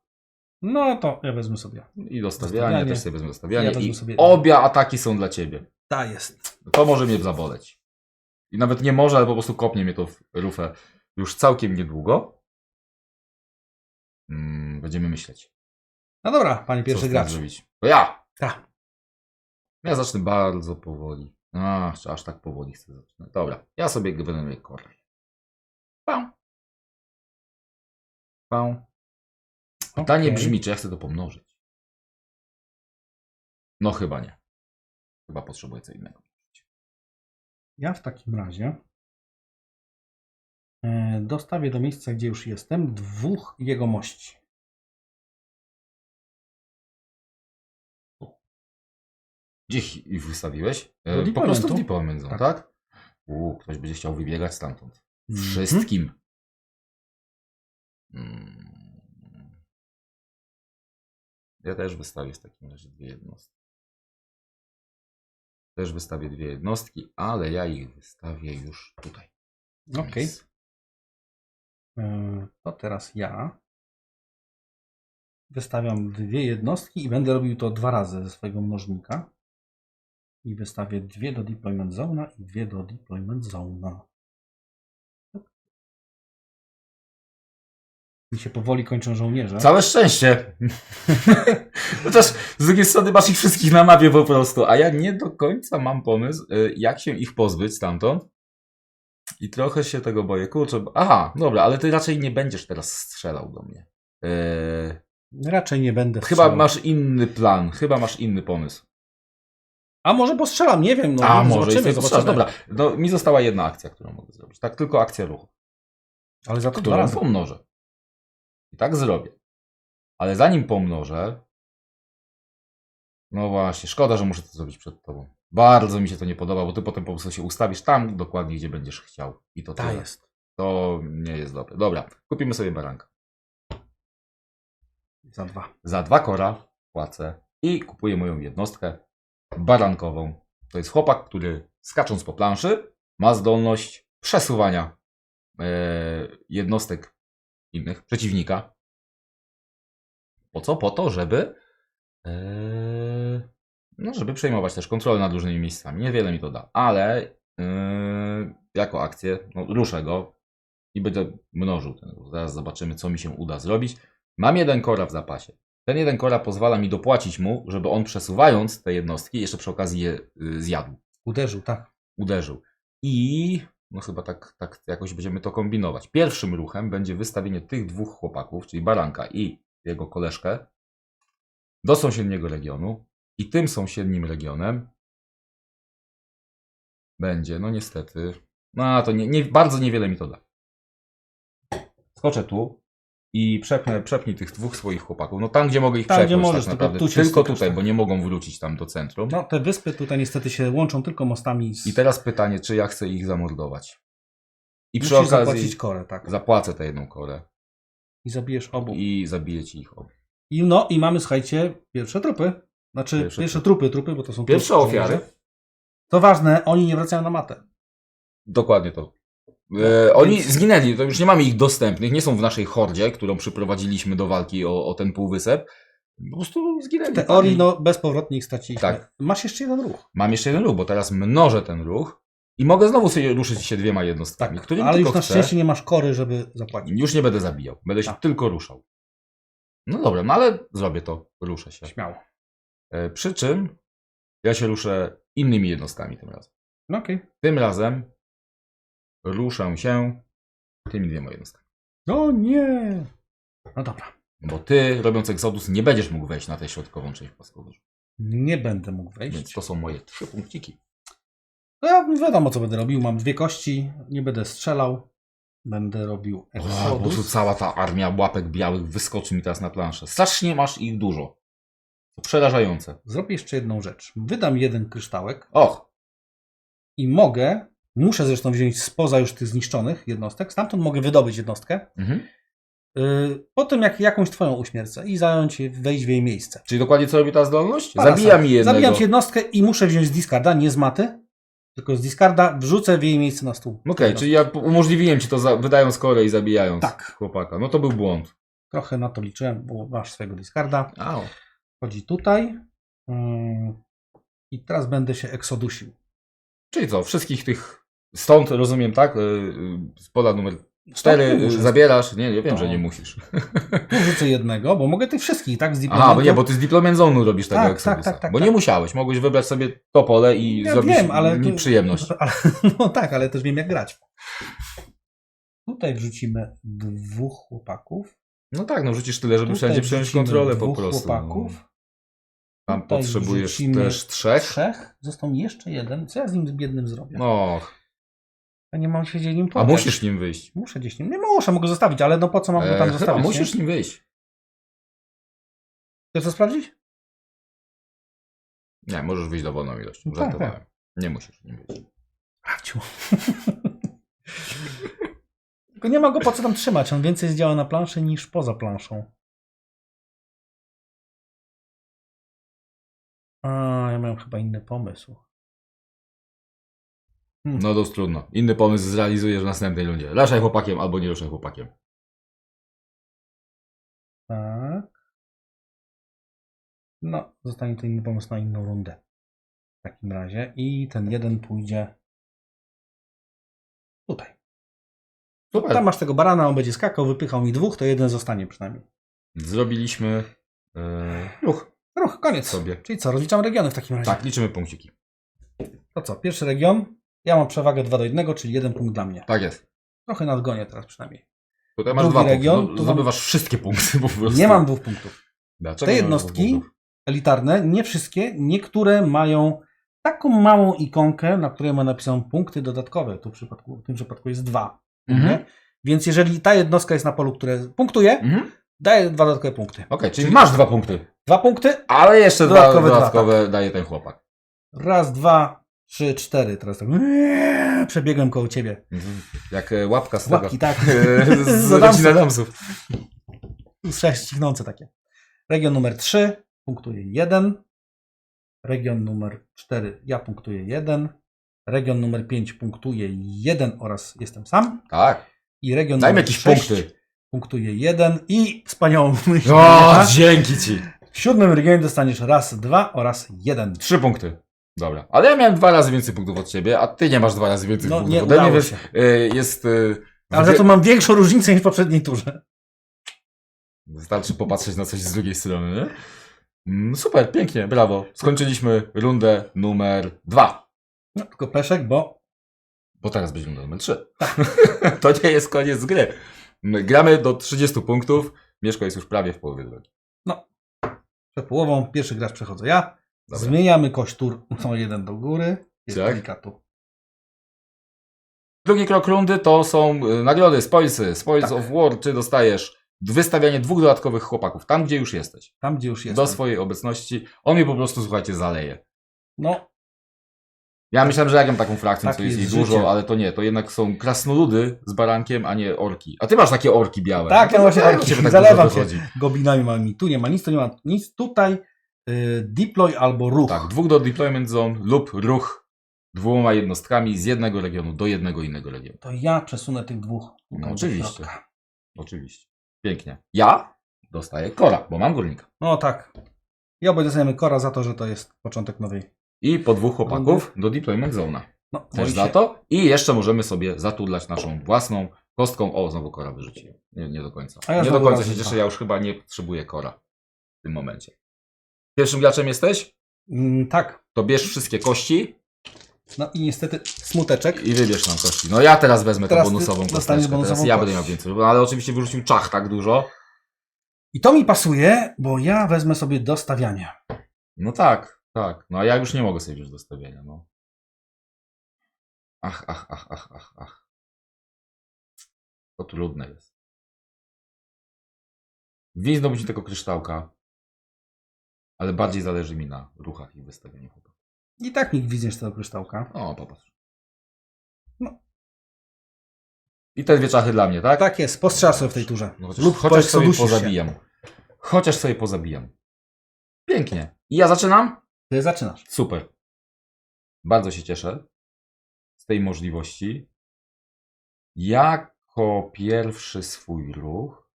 No to ja wezmę sobie. I dostawianie, ja Dostawianie. też sobie wezmę dostawianie. Ja wezmę I sobie- obie ataki są dla ciebie. Ta jest. To może mnie zaboleć. I nawet nie może, ale po prostu kopnie mnie to w rufę już całkiem niedługo. Będziemy myśleć. No dobra, panie Co pierwszy z tym gracz. zrobić. To ja! Ta. Ja zacznę bardzo powoli. Aż tak powoli chcę zacząć. Dobra, ja sobie będę mieć kor. Pał. Pał. Pytanie Okej. brzmi, czy ja chcę to pomnożyć? No chyba nie. Chyba potrzebuję co innego. Ja w takim razie Dostawię do miejsca, gdzie już jestem, 2 jegomości. Gdzie ich wystawiłeś? Do Po deploymentu. prostu w deployment zone, Tak. tak? Ktoś będzie chciał wybiegać stamtąd. Mhm. Wszystkim. Ja też wystawię w takim razie 2 jednostki. Też wystawię 2 jednostki, ale ja ich wystawię już tutaj. Okej. To teraz ja wystawiam 2 jednostki i będę robił to 2 razy ze swojego mnożnika. I wystawię 2 do deployment zona i 2 do deployment zona. Mi się powoli kończą żołnierze. Całe szczęście! Chociaż z drugiej strony masz ich wszystkich na mapie po prostu, a ja nie do końca mam pomysł, jak się ich pozbyć stamtąd. I trochę się tego boję. Kurczę, aha, dobra, ale ty raczej nie będziesz teraz strzelał do mnie. Raczej nie będę Chyba strzelał. masz inny plan, chyba masz inny pomysł. A może postrzelam, nie wiem. No, A może zobaczymy, jesteś zobaczymy. Dobra, no, mi została jedna akcja, którą mogę zrobić. Tak, tylko akcja ruchu, Ale za to 2 którą razy. pomnożę. I tak zrobię. Ale zanim pomnożę... No właśnie, szkoda, że muszę to zrobić przed tobą. Bardzo mi się to nie podoba, bo ty potem po prostu się ustawisz tam dokładnie, gdzie będziesz chciał. I to Tak tyle. jest. To nie jest dobre. Dobra, kupimy sobie baranka. Za 2. Za 2 kora płacę i kupuję moją jednostkę barankową. To jest chłopak, który skacząc po planszy ma zdolność przesuwania jednostek innych, przeciwnika. Po co? Po to, żeby no, żeby przejmować też kontrolę nad różnymi miejscami. Niewiele mi to da, ale jako akcję no, ruszę go i będę mnożył ten ruch. Zaraz zobaczymy, co mi się uda zrobić. Mam 1 kora w zapasie. Ten 1 kora pozwala mi dopłacić mu, żeby on przesuwając te jednostki, jeszcze przy okazji je zjadł. Uderzył, tak. Uderzył. I no chyba tak jakoś będziemy to kombinować. Pierwszym ruchem będzie wystawienie tych 2 chłopaków, czyli baranka i jego koleżkę, do sąsiedniego regionu. I tym sąsiednim regionem będzie, no niestety, no to bardzo niewiele mi to da. Skoczę tu i przepnij tych 2 swoich chłopaków. No tam, gdzie mogę ich Tam, gdzie przepchnąć możesz, tak tylko naprawdę. tu się Tylko stykasz, tutaj, tak. bo nie mogą wrócić tam do centrum. No, te wyspy tutaj niestety się łączą tylko mostami z... I teraz pytanie, czy ja chcę ich zamordować. I przy Musisz okazji zapłacić korę, tak. zapłacę tę 1 korę I zabijesz obu. i zabiję ci ich obu. I mamy, słuchajcie, pierwsze trupy. Znaczy, pierwsze trupy, bo to są Pierwsze trupy, ofiary. żołnierze. To ważne, oni nie wracają na matę. Dokładnie to. Oni zginęli, to już nie mamy ich dostępnych, nie są w naszej hordzie, którą przyprowadziliśmy do walki o ten półwysep. Po prostu zginęli. W teorii, no, bezpowrotnie ich straciliśmy. Tak. Masz jeszcze 1 ruch. Mam jeszcze 1 ruch, bo teraz mnożę ten ruch i mogę znowu sobie ruszyć się 2 jednostkami, którymi Ale tylko już na chcę. szczęście nie masz kory, żeby zapłacić. Już nie będę zabijał, będę się Tak. tylko ruszał. No dobra, no ale zrobię to, ruszę się. Śmiało. Przy czym ja się ruszę innymi jednostkami tym razem. No okej. Tym razem ruszę się tymi 2 jednostkami. No nie. No dobra. Bo ty, robiąc Exodus, nie będziesz mógł wejść na tę środkową część płaskowyżu. Nie będę mógł wejść. Więc to są moje 3 punkciki. No ja wiadomo, co będę robił. Mam 2 kości. Nie będę strzelał. Będę robił Po prostu Exodus. cała ta armia łapek białych wyskoczy mi teraz na planszę. Strasznie masz ich dużo. To przerażające. Zrobię jeszcze jedną rzecz. Wydam 1 kryształek Och, i muszę zresztą wziąć spoza już tych zniszczonych jednostek, stamtąd mogę wydobyć jednostkę, po tym jak jakąś twoją uśmiercę i wejść w jej miejsce. Czyli dokładnie co robi ta zdolność? Parasol. Zabija mi jednego. Zabijam ci jednostkę i muszę wziąć z discarda, nie z maty, tylko z discarda wrzucę w jej miejsce na stół. Okej, czyli ja umożliwiłem ci to wydając korę i zabijając Tak. chłopaka. No to był błąd. Trochę na to liczyłem, bo masz swojego discarda. Au. Chodzi tutaj i teraz będę się eksodusił. Czyli co, wszystkich tych stąd, rozumiem, tak? Z pola numer 4 nie muszę. zabierasz? Nie, ja wiem, No. że nie musisz. Tu wrzucę jednego, bo mogę tych wszystkich, tak? Z Aha, diplomatem. bo nie, bo ty z Deployment Zone'u robisz tego Tak, Exodusa. tak, Bo tak. nie musiałeś, mogłeś wybrać sobie to pole i Ja zrobić wiem, ale mi tu- przyjemność. No tak, ale też wiem jak grać. Tutaj wrzucimy 2 chłopaków. No tak, no rzucisz tyle, żeby Tutaj wszędzie przejąć wrzucimy kontrolę po 2 prostu. chłopaków. No. Tam Tutaj potrzebujesz wrzucimy też 3. 3. Został jeszcze 1. Co ja z nim biednym zrobię? No, Ja nie mam się gdzie nim A płakać. musisz nim wyjść. Muszę gdzieś nim. Nie muszę, mogę zostawić, ale no po co mam go tam Chyba zostawić? musisz Nie? nim wyjść. Chcesz to sprawdzić? Nie, możesz wyjść dowolną ilość. No tak, Żartowałem. Nie musisz nim wyjść. Sprawdził. Tylko nie ma go po co tam trzymać. On więcej zdziała na planszy niż poza planszą. A, ja miałem chyba inny pomysł. No dość trudno. Inny pomysł zrealizujesz w następnej rundzie. Ruszaj chłopakiem albo nie ruszaj chłopakiem. Tak. No, zostanie to inny pomysł na inną rundę. W takim razie. I ten jeden pójdzie tutaj. Super. Tam masz tego barana, on będzie skakał, wypychał mi dwóch, to jeden zostanie przynajmniej. Zrobiliśmy Ruch, koniec. sobie. Czyli co, rozliczam regiony w takim razie. Tak, liczymy punkciki. To co, pierwszy region. Ja mam przewagę 2-1, czyli 1 punkt dla mnie. Tak jest. Trochę nadgonię teraz przynajmniej. Tutaj masz Drugi 2 region, punkty. tu No, mam- zdobywasz wszystkie punkty po prostu. Nie mam 2 punktów. Dlaczego Te nie masz jednostki 2 punktów? elitarne, nie wszystkie, niektóre mają taką małą ikonkę, na której ma napisane punkty dodatkowe. Tu w tym przypadku jest 2. Mhm. Więc jeżeli ta jednostka jest na polu, które punktuje, Mhm. daje 2 dodatkowe punkty. Okej, czyli masz 2 punkty. 2 punkty. Ale jeszcze Dodatkowe dodatkowe daje ten chłopak. Raz, 2, 3, 4. Teraz tak przebiegłem koło ciebie. Jak łapka z Łapki, tego. tak. Z Z rodziny Adamsów. 6 cichnące takie. Region numer 3 punktuje 1. Region numer 4 ja punktuję 1. Region numer 5 punktuje 1 oraz jestem sam. Tak. I region Dajmy numer jakieś 6 punkty. punktuje 1 i wspaniałą myśl. O, dzięki ci. W 7 regionie dostaniesz raz, 2 oraz 1. 3 punkty. Dobra. Ale ja miałem 2 razy więcej punktów od ciebie, a ty nie masz 2 razy więcej No punktów nie ode mnie, udało więc się. jest... Ale za to mam większą różnicę niż w poprzedniej turze. Wystarczy popatrzeć na coś z drugiej strony, nie? Super, pięknie, brawo. Skończyliśmy rundę numer 2. No, tylko peszek, bo Bo teraz będzie runda numer 3. To nie jest koniec gry. Gramy do 30 punktów. Mieszko jest już prawie w połowie drogi. przed połową pierwszy gracz przechodzę ja. Dobra. Zmieniamy kość tur o 1 do góry. Jest Tak. delikatu. Drugi krok rundy to są nagrody, spoilsy. Spoils Tak. of War, czy dostajesz wystawianie 2 dodatkowych chłopaków, tam gdzie już jesteś. Tam, gdzie już jest. Do swojej obecności. On mnie po prostu, słuchajcie, zaleje. No, Ja myślałem, że ja gram taką frakcję, Tak co jest ich jest dużo, życie. ale to nie. To jednak są krasnoludy z barankiem, a nie orki. A ty masz takie orki białe. Tak, ja No to właśnie dlaczego orki. ciebie tak Zalewam dużo się. wychodzi? goblinami mamy. Tu nie ma nic, tu nie ma nic. Tutaj deploy albo ruch. Tak, 2 do deployment zone lub ruch 2 jednostkami z jednego regionu do jednego innego regionu. To ja przesunę tych dwóch. No, tutaj do oczywiście. środka. Oczywiście. Pięknie. Ja dostaję kora, bo mam górnika. No tak. I obaj dostajemy kora za to, że to jest początek nowej. I po 2 chłopaków do deployment zona. No, Też boi za się. to. I jeszcze możemy sobie zaturlać naszą własną kostką. O, znowu kora wyrzuciłem. Nie do końca. A ja Nie do znowu końca raz się dwa. cieszę, ja już chyba nie potrzebuję kora w tym momencie. Pierwszym graczem jesteś? Tak. To bierz wszystkie kości No i niestety smuteczek. i wybierz nam kości. No ja teraz wezmę Teraz tą ty bonusową dostaniesz kosteczkę. Teraz bonusową ja kość. będę miał więcej. Ale oczywiście wyrzucił czach tak dużo. I to mi pasuje, bo ja wezmę sobie dostawianie. No tak, tak. No a ja już nie mogę sobie wziąć do stawiania, no. Ach. To trudne jest. Gwizdnął ci tego kryształka, ale bardziej zależy mi na ruchach i wystawieniu chłopaków. I tak mi gwizdniesz tego kryształka. O, popatrz. No. I te 2 czachy dla mnie, tak? Tak jest, postrzelasz sobie w tej turze. No Lub chociaż sobie podusisz się. pozabijam. Chociaż sobie pozabijam. Pięknie. I ja zaczynam? Ty zaczynasz. Super. Bardzo się cieszę z tej możliwości. Jako pierwszy swój ruch.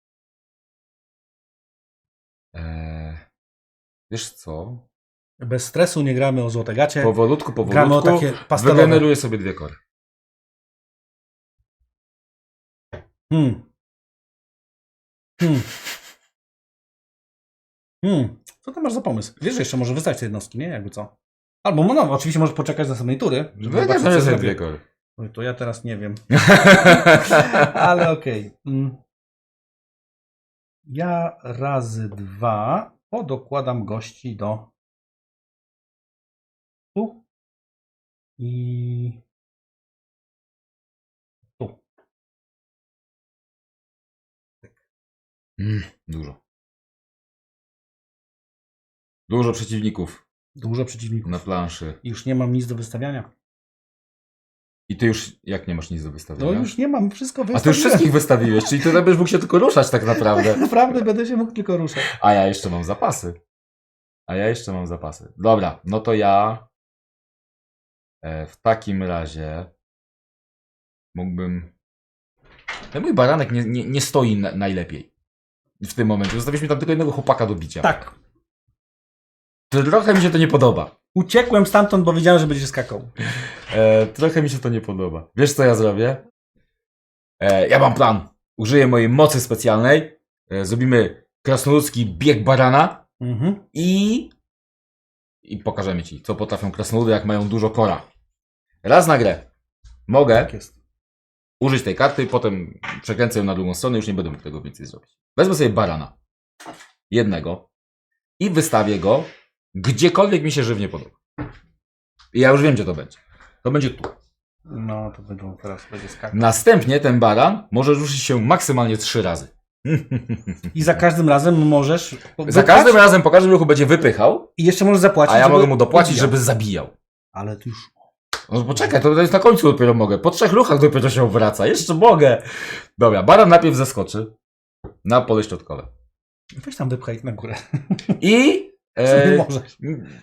Wiesz co? Bez stresu nie gramy o złote gacie. Powolutku, Gramy o takie pastelowe. wygeneruję sobie 2 kory. Co to masz za pomysł? Wiesz, że jeszcze może wystać te jednostki, nie? Jakby co? Albo no, oczywiście możesz poczekać do samej tury. Żeby zobaczyć, co Wygeneruję sobie zrobię. 2 kory. Oj, to ja teraz nie wiem. Ale okej. Ja razy 2 podokładam gości do tu i Dużo. Dużo przeciwników Dużo przeciwników. na planszy. Już nie mam nic do wystawiania. I ty już, jak nie masz nic do wystawienia? No już nie mam, wszystko A ty wystawiłem. już wszystkich wystawiłeś, czyli ty będziesz mógł się tylko ruszać tak naprawdę. Naprawdę będę się mógł tylko ruszać. A ja jeszcze mam zapasy. Dobra, no to ja w takim razie mógłbym... Ten mój baranek nie stoi najlepiej w tym momencie. Zostawiliśmy tam tylko jednego chłopaka do bicia. Tak. Trochę mi się to nie podoba. Uciekłem stamtąd, bo wiedziałem, że będzie skakał. Trochę mi się to nie podoba. Wiesz, co ja zrobię? Ja mam plan. Użyję mojej mocy specjalnej. Zrobimy krasnoludzki bieg barana Mhm. i pokażemy ci, co potrafią krasnoludy, jak mają dużo kora. Raz na grę mogę Tak jest. użyć tej karty, potem przekręcę ją na drugą stronę, już nie będę mógł tego więcej zrobić. Wezmę sobie barana. Jednego. I wystawię go gdziekolwiek mi się żywnie podoba. I ja już wiem, gdzie to będzie. To będzie tu. No, to będą teraz będzie skakał. Następnie ten baran może ruszyć się maksymalnie 3 razy. I za każdym razem możesz... Za każdym razem po każdym ruchu będzie wypychał, I jeszcze możesz zapłacić, a ja żeby mogę mu dopłacić, odbijał. żeby zabijał. Ale ty już... No poczekaj, to jest na końcu dopiero mogę. Po 3 ruchach dopiero się wraca. Jeszcze mogę. Dobra, baran najpierw zeskoczy na pole środkowe. Weź tam wypchaj na górę. I... Nie możesz.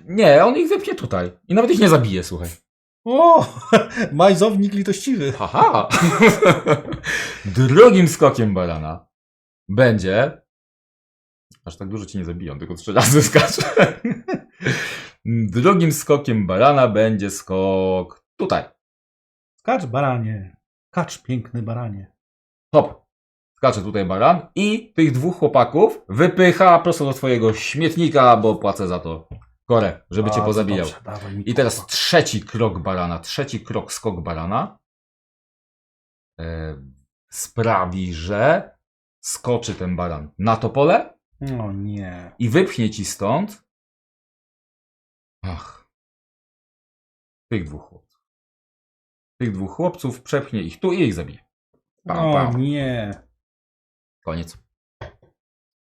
nie, on ich wypnie tutaj. I nawet ich nie zabije, słuchaj. O! Majzownik litościwy. Haha! Drugim skokiem barana będzie... Aż tak dużo ci nie zabiją, tylko 3 razy skacze. Drugim skokiem barana będzie skok tutaj. Skacz, baranie. Kacz, piękny baranie. Hop. Skacze tutaj baran i tych 2 chłopaków wypycha prosto do twojego śmietnika, bo płacę za to korę, żeby cię Bardzo pozabijał. dobrze, dawaj mi I teraz kopa. trzeci krok skok barana sprawi, że skoczy ten baran na to pole No nie. i wypchnie ci stąd tych 2 chłopców. Tych 2 chłopców przepchnie ich tu i ich zabije. Pam, O pam. nie. Koniec.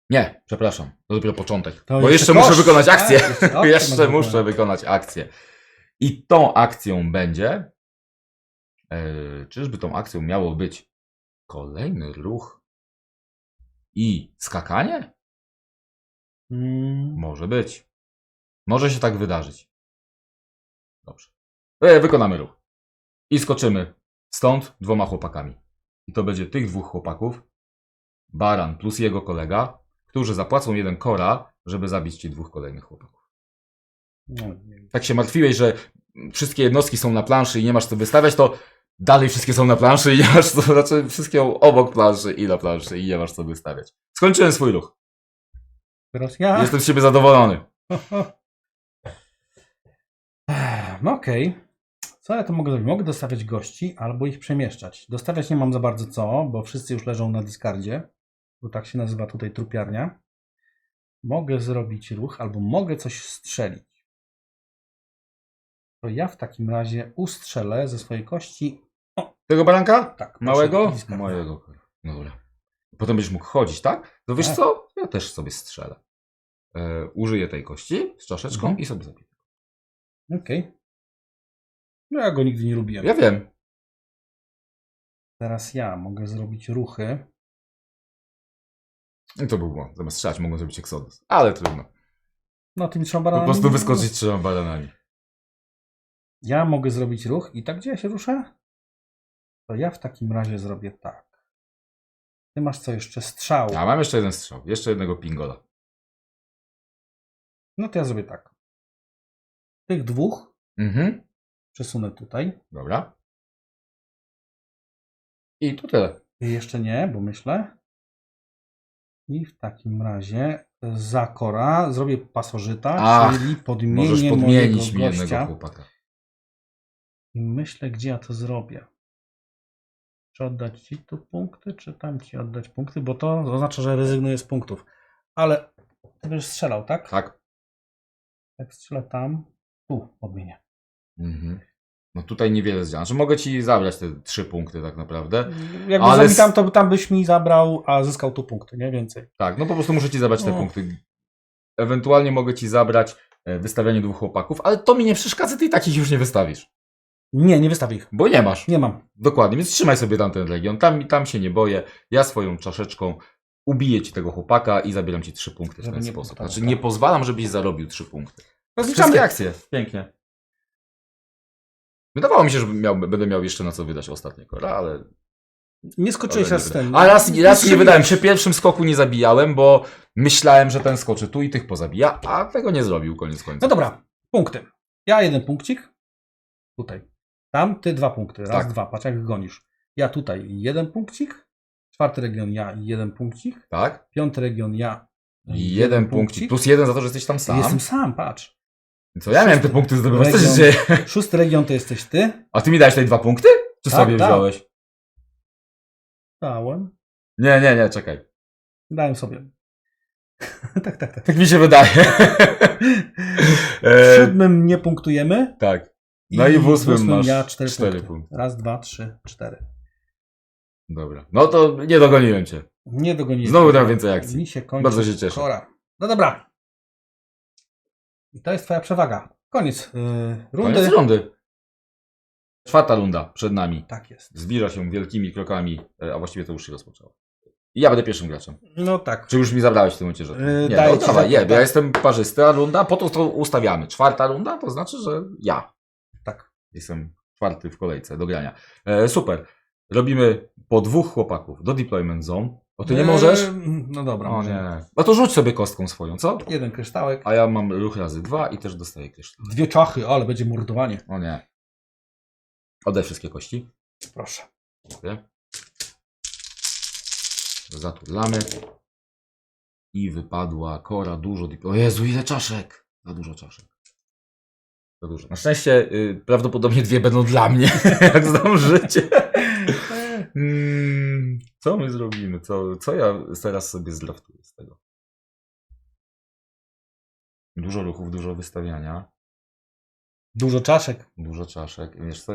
Nie, przepraszam. To dopiero początek. To Bo jeszcze jeszcze muszę koszt, wykonać tak? akcję. Jeszcze akcję Jeszcze można muszę wykonać. wykonać akcję. I tą akcją będzie... czyżby tą akcją miało być kolejny ruch i skakanie? Może być. Może się tak wydarzyć. Dobrze. Wykonamy ruch. I skoczymy stąd 2 chłopakami. I to będzie tych 2 chłopaków, baran plus jego kolega, którzy zapłacą 1 kora, żeby zabić ci 2 kolejnych chłopaków. No nie. Tak się martwiłeś, że wszystkie jednostki są na planszy i nie masz co wystawiać, to dalej wszystkie są na planszy i nie masz co, znaczy wszystkie obok planszy i na planszy i nie masz co wystawiać. Skończyłem swój ruch. Teraz ja. Jestem z siebie zadowolony. No okej. Co ja to mogę zrobić? Mogę dostawiać gości albo ich przemieszczać. Dostawiać nie mam za bardzo co, bo wszyscy już leżą na discardzie. Bo tak się nazywa tutaj trupiarnia. Mogę zrobić ruch albo mogę coś strzelić. To ja w takim razie ustrzelę ze swojej kości. Tego baranka? Tak. Małego? discard. Małego. No dobra. Potem będziesz mógł chodzić, tak? To wiesz Tak. co? Ja też sobie strzelę. Użyję tej kości z czaszeczką i sobie zabiję. Okej. No ja go nigdy nie lubiłem. Ja wiem. Teraz ja mogę zrobić ruchy. I to był błąd. Zamiast strzelać mogą zrobić Exodus. Ale trudno. No tymi 3 Po baranami. prostu wyskoczyć 3 baranami. Ja mogę zrobić ruch i tak gdzie ja się ruszę? To ja w takim razie zrobię tak. Ty masz co jeszcze? Strzał. Ja mam jeszcze 1 strzał. Jeszcze jednego pingola. No to ja zrobię tak. Tych 2 przesunę tutaj. Dobra. I to tyle. Jeszcze nie, bo myślę. I w takim razie za kora zrobię pasożyta, Ach, czyli podmienię Możesz podmienić mojego mi jednego gościa. chłopaka. I myślę, gdzie ja to zrobię. Czy oddać ci tu punkty, czy tam ci oddać punkty, bo to oznacza, że rezygnuję z punktów. Ale ty będziesz strzelał, tak? Tak. Jak strzelę tam, tu podmienię. No tutaj niewiele zmian. Znaczy mogę ci zabrać te 3 punkty tak naprawdę. Jakby Ale zamitam, to tam byś mi zabrał, a zyskał tu punkty, nie więcej. Tak, no po prostu muszę ci zabrać te No. punkty. Ewentualnie mogę ci zabrać wystawianie 2 chłopaków, ale to mi nie przeszkadza, ty i takich już nie wystawisz. Nie wystawię ich. Bo nie masz. Nie mam. Dokładnie, więc trzymaj sobie tamten legion. Tam się nie boję. Ja swoją czaszeczką ubiję ci tego chłopaka i zabieram ci 3 punkty w Żeby ten nie sposób. było, Znaczy tak. nie pozwalam, żebyś zarobił 3 punkty. Rozliczamy. Wszystkie akcje. Pięknie. Wydawało mi się, że będę miał jeszcze na co wydać ostatnie kora, ale... Nie skoczyłeś ale raz z tym. A raz nie strzeliłeś. wydałem. Przy pierwszym skoku nie zabijałem, bo myślałem, że ten skoczy tu i tych pozabija, a tego nie zrobił koniec końców. No dobra, punkty. Ja 1 punkcik. Tutaj. Tam ty 2 punkty. Raz, Tak. 2. Patrz jak gonisz. Ja tutaj 1 punkcik. 4. region ja i 1 punkcik. Tak? 5. region ja I 1 punkcik. Plus 1 za to, że jesteś tam sam. Jestem sam, patrz. Co ja miałem te punkty zdobywać? Co się dzieje? 6. region to jesteś ty. A ty mi dałeś tutaj 2 punkty? Czy Tak, sobie tak. wziąłeś? Dałem. Nie, czekaj. Dałem sobie. tak. Tak mi się wydaje. W 7. nie punktujemy. Tak. No i w 8 masz ja 4 4 punkty. punkty. Raz, 2, 3, 4. Dobra. No to nie dogoniłem cię. Nie dogoniłem. Znowu dam więcej akcji. Mi się kończy. Bardzo się cieszę. Kora. No dobra. I to jest twoja przewaga. Koniec rundy. Koniec rundy. 4. runda przed nami. Tak jest. Zbliża się wielkimi krokami, a właściwie to już się rozpoczęło. I ja będę pierwszym graczem. No tak. Czy już mi zabrałeś w tym momencie, że... Nie, daję no ci dawaj, za- nie, bo tak. ja jestem parzysty, a runda, po to ustawiamy. 4. runda to znaczy, że ja. Tak. Jestem 4. w kolejce do grania. Super. Robimy po 2 chłopaków do deployment zone. O, ty nie możesz? No dobra. O może. nie. No to rzuć sobie kostką swoją, co? 1 kryształek. A ja mam ruch razy 2 i też dostaję kryształ. 2 czachy, ale będzie mordowanie. O nie. Oddaj wszystkie kości. Proszę. Dziękuję. Zaturlamy. I wypadła kora, dużo. O Jezu, ile czaszek! Za dużo czaszek. Za dużo. Na szczęście prawdopodobnie 2 będą dla mnie, jak zdążycie. Co my zrobimy? Co ja teraz sobie zdraftuję z tego? Dużo ruchów, dużo wystawiania. Dużo czaszek. Dużo czaszek. Wiesz co?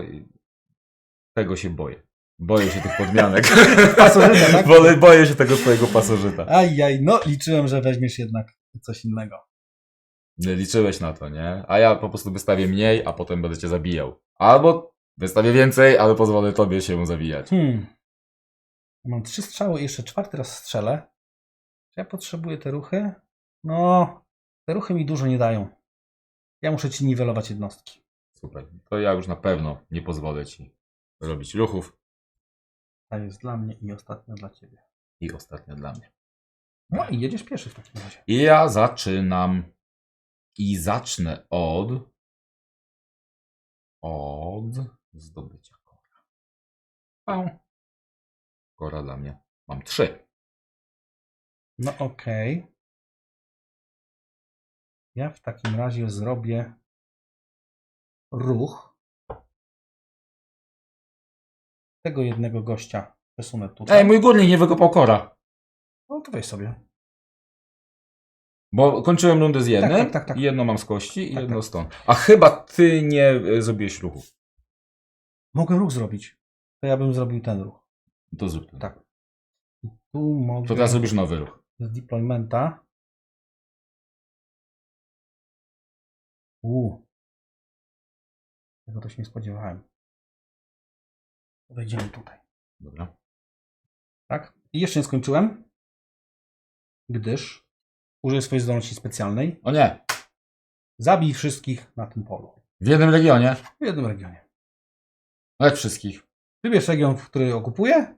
Tego się boję. Boję się tych podmianek. Pasożyta, tak? Boję się tego twojego pasożyta. Ajaj, no liczyłem, że weźmiesz jednak coś innego. Nie liczyłeś na to, nie? A ja po prostu wystawię mniej, a potem będę cię zabijał. Albo wystawię więcej, ale pozwolę tobie się zabijać. Mam 3 strzały i jeszcze 4. raz strzelę. Czy ja potrzebuję te ruchy? No, te ruchy mi dużo nie dają. Ja muszę ci niwelować jednostki. Super. To ja już na pewno nie pozwolę ci robić ruchów. Ta jest dla mnie i ostatnia dla ciebie. I ostatnia dla mnie. No i jedziesz pierwszy w takim razie. I ja zaczynam. I zacznę od zdobycia kora. Kora dla mnie. Mam 3. No okej. Ja w takim razie zrobię ruch. Tego jednego gościa przesunę tutaj. Ej, mój górnik nie wykopał kora. No to weź sobie. Bo kończyłem rundę z jednym. Tak. I jedno mam z kości i Tak, jedno tak. stąd. A chyba ty nie zrobiłeś ruchu. Mogę ruch zrobić. To ja bym zrobił ten ruch. To zrób to. Tak. I tu mogę To teraz zrobisz nowy ruch. z deploymenta. Tego to się nie spodziewałem. Wejdziemy tutaj. Dobra. Tak? I jeszcze nie skończyłem, gdyż użyję swojej zdolności specjalnej. O nie! Zabij wszystkich na tym polu. W jednym regionie. W jednym regionie. Jak wszystkich. Wybierz region, który okupuję.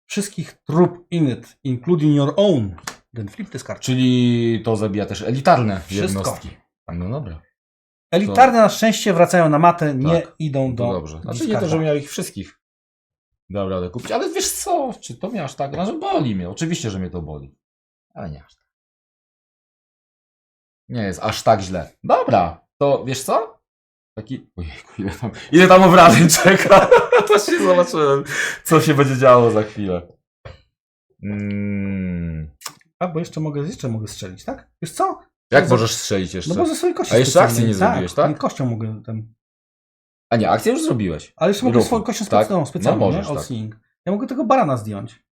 Wszystkich trup in it, including your own. Then flip this card. Czyli to zabija też elitarne Wszystko. jednostki. No dobra. Elitarne na szczęście wracają na matę, nie idą To do dobrze. Znaczy nie discarda. to, że miał ich wszystkich. Dobra, ale kupić. Ale wiesz co? Czy to mnie aż tak? Znaczy boli mnie. Oczywiście, że mnie to boli. Ale nie aż tak. Nie jest aż tak źle. Dobra. To wiesz co? Taki... Ojejku, ile tam obrażeń czeka. Właśnie zobaczyłem, co się będzie działo za chwilę. A, bo jeszcze mogę strzelić, tak? Wiesz co? Jak możesz strzelić jeszcze? No bo ze swojej kości A jeszcze akcji specjalnej. nie zrobiłeś, tak? Kością mogę ten... A nie, akcję już zrobiłeś. Ale jeszcze mogę Ruchu, swoją kością tak? specjalną, No możesz, nie? tak. Outseeing. Ja mogę tego barana zdjąć.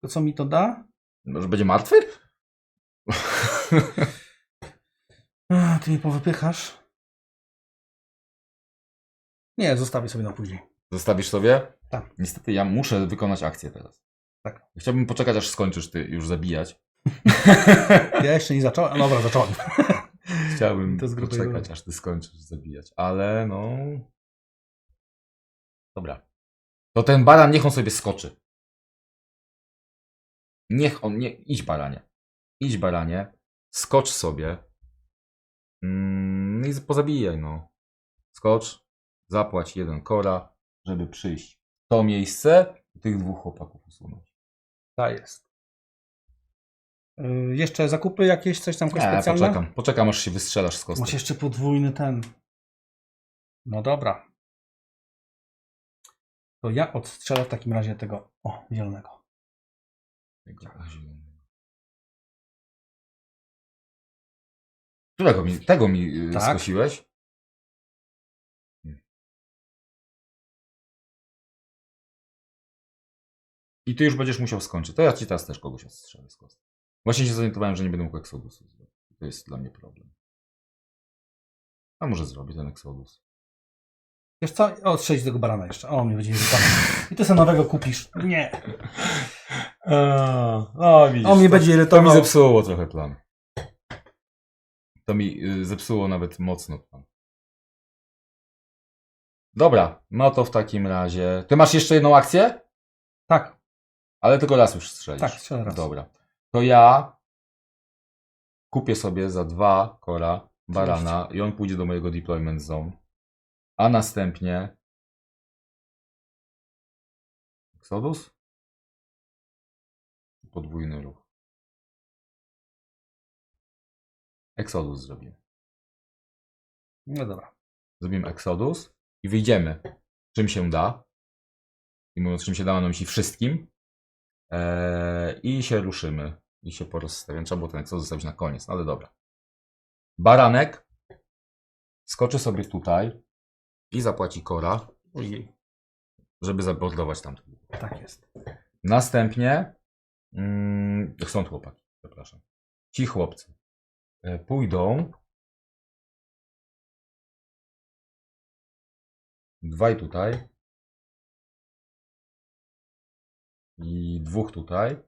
To co mi to da? Może będzie martwy? Ty mnie powypychasz. Nie, zostawię sobie na później. Zostawisz sobie? Tak. Niestety ja muszę wykonać akcję teraz. Tak. Chciałbym poczekać, aż skończysz ty już zabijać. Ja jeszcze nie zacząłem. A dobra, zacząłem. Chciałbym To jest grube poczekać, jolo. aż ty skończysz zabijać. Ale no... Dobra. To ten baran, niech on sobie skoczy. Niech on, nie... Idź baranie. Idź baranie. Skocz sobie. I pozabijaj, no. Skocz. Zapłać 1 kora, żeby przyjść w to miejsce i tych 2 chłopaków usunąć. Tak jest. Jeszcze zakupy jakieś, coś tam Nie, specjalne? poczekam. Poczekam, aż się wystrzelasz z kostek. Masz jeszcze podwójny ten. No dobra. To ja odstrzelę w takim razie tego, zielonego. Tego mi Tak. skosiłeś? I ty już będziesz musiał skończyć. To ja ci teraz też kogoś odstrzelę z kostek. Właśnie się zorientowałem, że nie będę mógł Exodusu zrobić. To jest dla mnie problem. A może zrobię ten Exodus. Wiesz co? Odstrzelić tego barana jeszcze. O, mnie będzie irytował. I ty sobie nowego kupisz. Nie. Widzisz, On mnie będzie to mi irytował. zepsuło trochę plan. To mi zepsuło nawet mocno plan. Dobra, no to w takim razie... Ty masz jeszcze jedną akcję? Tak, Ale tylko raz już strzelisz. tak, strzelę raz. Dobra. To ja kupię sobie za 2 kora barana i on pójdzie do mojego deployment zone. A następnie... Exodus? Podwójny ruch. Exodus zrobimy. No dobra. Zrobimy Exodus i wyjdziemy czym się da. I mówiąc czym się da, mam na myśli wszystkim. I się ruszymy. I się porozstawiam. Trzeba było ten Exodus zostawić na koniec, no ale dobra. Baranek skoczy sobie tutaj i zapłaci kora, Ojej. żeby zabordować tam. Tak jest. Następnie są chłopaki, przepraszam. Ci chłopcy pójdą 2 tutaj i 2 tutaj.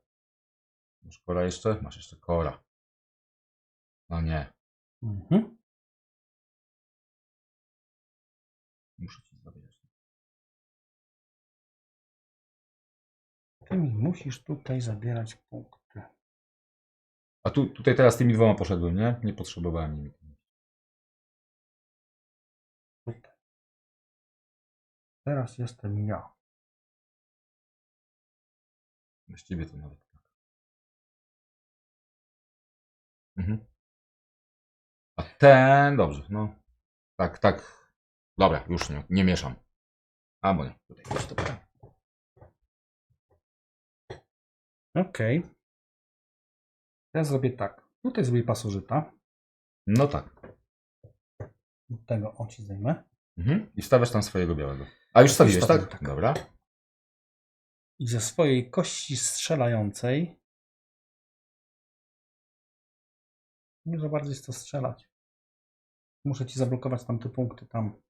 Masz kora jeszcze? Masz jeszcze kora. No nie. Mhm. Muszę ci zabierać. Ty mi musisz tutaj zabierać punkty. A tutaj teraz tymi 2 poszedłem, nie? Nie potrzebowałem nimi. Tutaj. Teraz jestem ja. Właściwie to nawet tak. Mhm. A ten, dobrze, no. Tak, tak. Dobra, już nie mieszam. Albo nie. Tutaj już dobra. Okej. Ja zrobię tak. Tutaj zrobię pasożyta. No tak. Tego ci zdejmę. Mhm. I wstawiasz tam swojego białego. A już wstawiłeś, wstawiłem, tak? tak. Dobra. I ze swojej kości strzelającej nie za bardzo jest to strzelać. Muszę ci zablokować tamte punkty tam.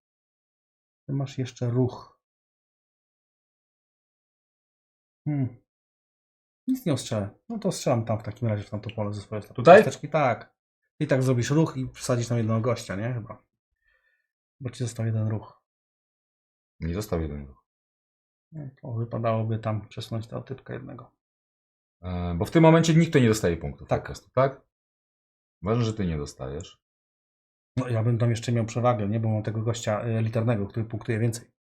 Ty masz jeszcze ruch. Nic nie ostrzelę. No to strzelam tam w takim razie w tamto pole ze swojej strony. Tutaj? Kosteczki, tak. I tak zrobisz ruch i przesadzisz tam jednego gościa, nie? Chyba. Bo ci został jeden ruch. Nie został jeden ruch. No, to wypadałoby tam przesunąć tego typka jednego. Bo w tym momencie nikt tu nie dostaje punktów. Tak. Po prostu, tak? Ważne, że ty nie dostajesz. No ja bym tam jeszcze miał przewagę, nie? Bo mam tego gościa elitarnego, który punktuje więcej.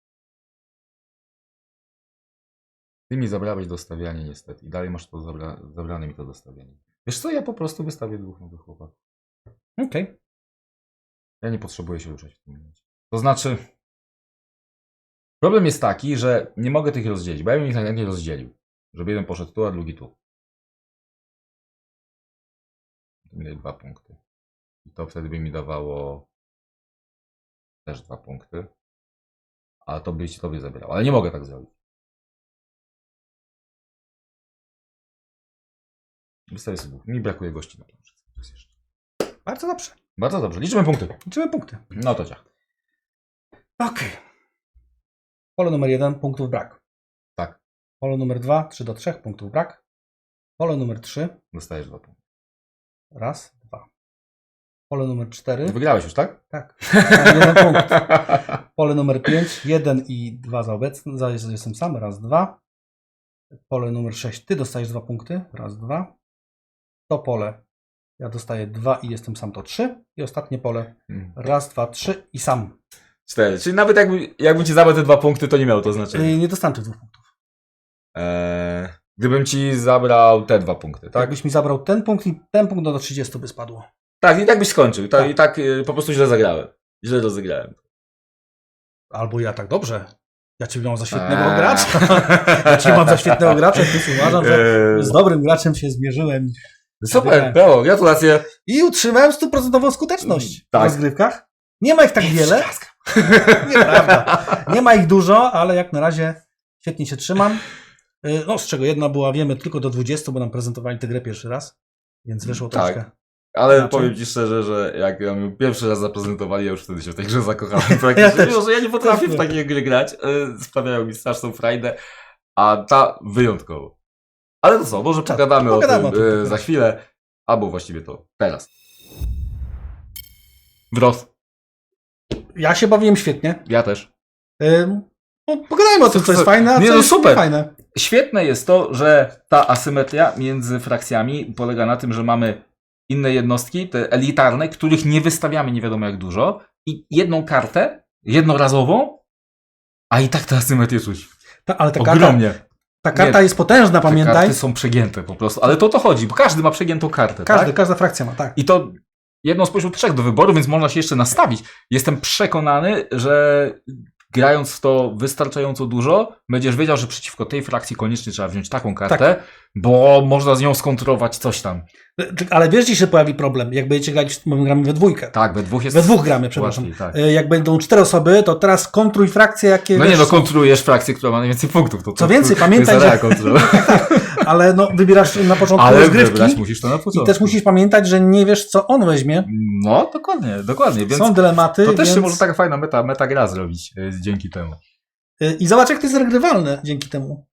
Ty mi zabrałeś dostawianie niestety. I dalej masz to zabrane mi to dostawianie. Wiesz co, ja po prostu wystawię 2 nowych chłopaków. Okej. Ja nie potrzebuję się ruszać w tym momencie. To znaczy... Problem jest taki, że nie mogę tych rozdzielić, bo ja bym ich najchętniej rozdzielił. Żeby jeden poszedł tu, a drugi tu. Mieli 2 punkty. I to wtedy by mi dawało też 2 punkty. a to byś tobie zabierał. Ale nie mogę tak zrobić. Wystawię sobie. Mi brakuje gości na to. Bardzo dobrze. Bardzo dobrze. Liczymy punkty. Liczymy punkty. No to ciach. Okej. Pole numer 1, punktów brak. Tak. Pole numer 2, 3-3, punktów brak. Pole numer 3, Dostajesz 2 punkty. raz, 2. Pole numer 4, Wygrałeś już, tak? tak, 1 punkt. Pole numer 5, 1 i 2 za obecny, jestem sam, raz, 2. Pole numer 6, ty dostajesz 2 punkty, raz, 2. To pole, ja dostaję 2 i jestem sam, to 3. I ostatnie pole, raz, 2, 3 i sam. 4. Czyli nawet jakbym ci zabrał te 2 punkty, to nie miało to znaczenia. Nie dostałem tych 2 punktów. Gdybym ci zabrał te 2 punkty, tak? Jakbyś mi zabrał ten punkt i ten punkt, no do 30 by spadło. Tak, i tak byś skończył. Tak. I tak po prostu źle zagrałem. Źle rozegrałem. Albo ja tak dobrze. Ja cię mam za świetnego gracza. Ja cię mam za świetnego gracza, więc uważam, że z dobrym graczem się zmierzyłem. Super, brawo, gratulacje. I utrzymałem 100% skuteczność w Tak. rozgrywkach. Nie ma ich tak wiele. Nieprawda. Nie ma ich dużo, ale jak na razie świetnie się trzymam. No, z czego jedna była, wiemy, tylko do 20, bo nam prezentowali tę grę pierwszy raz. Więc wyszło Tak. troszkę. Ale Inaczej? powiem ci szczerze, że jak ją pierwszy raz zaprezentowali, ja już wtedy się w tej grze zakochałem. Praktycznie, też. mimo że ja nie potrafię Też w takie gry grać, sprawiają mi straszną frajdę, a ta wyjątkowo. Ale to co, może pogadamy o tym za chwilę, albo właściwie to teraz. Wrot. Ja się bawiłem świetnie. Ja też. No, pogadajmy o tym, co jest fajne, a Nie, co no jest super. fajne. Świetne jest to, że ta asymetria między frakcjami polega na tym, że mamy inne jednostki, te elitarne, których nie wystawiamy nie wiadomo jak dużo i jedną kartę, jednorazową, a i tak tę asymetrię czuć. Ale ta karta, Ogromnie. ta karta jest potężna, Te pamiętaj. karty są przegięte po prostu, ale to o to chodzi, bo każdy ma przegiętą kartę, tak? Każda frakcja ma, tak. I to jedną spośród 3 do wyboru, więc można się jeszcze nastawić. Jestem przekonany, że grając w to wystarczająco dużo, będziesz wiedział, że przeciwko tej frakcji koniecznie trzeba wziąć taką kartę, bo można z nią skontrować coś tam. Ale wiesz, gdzie się pojawi problem? Jak będziecie grać, bo my gramy we dwójkę. Tak, we dwóch jest We dwóch gramy, przepraszam. łatwiej, tak. Jak będą 4 osoby, to teraz kontruj frakcje, jakie No wiesz, nie, no kontrujesz frakcję, która ma najwięcej punktów. Co więcej, pamiętaj, to jest że- kontrola. ale no, wybierasz na początku Ale rozgrywki wybrać musisz to na początku. i też musisz pamiętać, że nie wiesz, co on weźmie. No, dokładnie. Więc Są dylematy, to też więc... się może taka fajna meta gra zrobić dzięki temu. I zobacz, jak to jest regrywalne dzięki temu.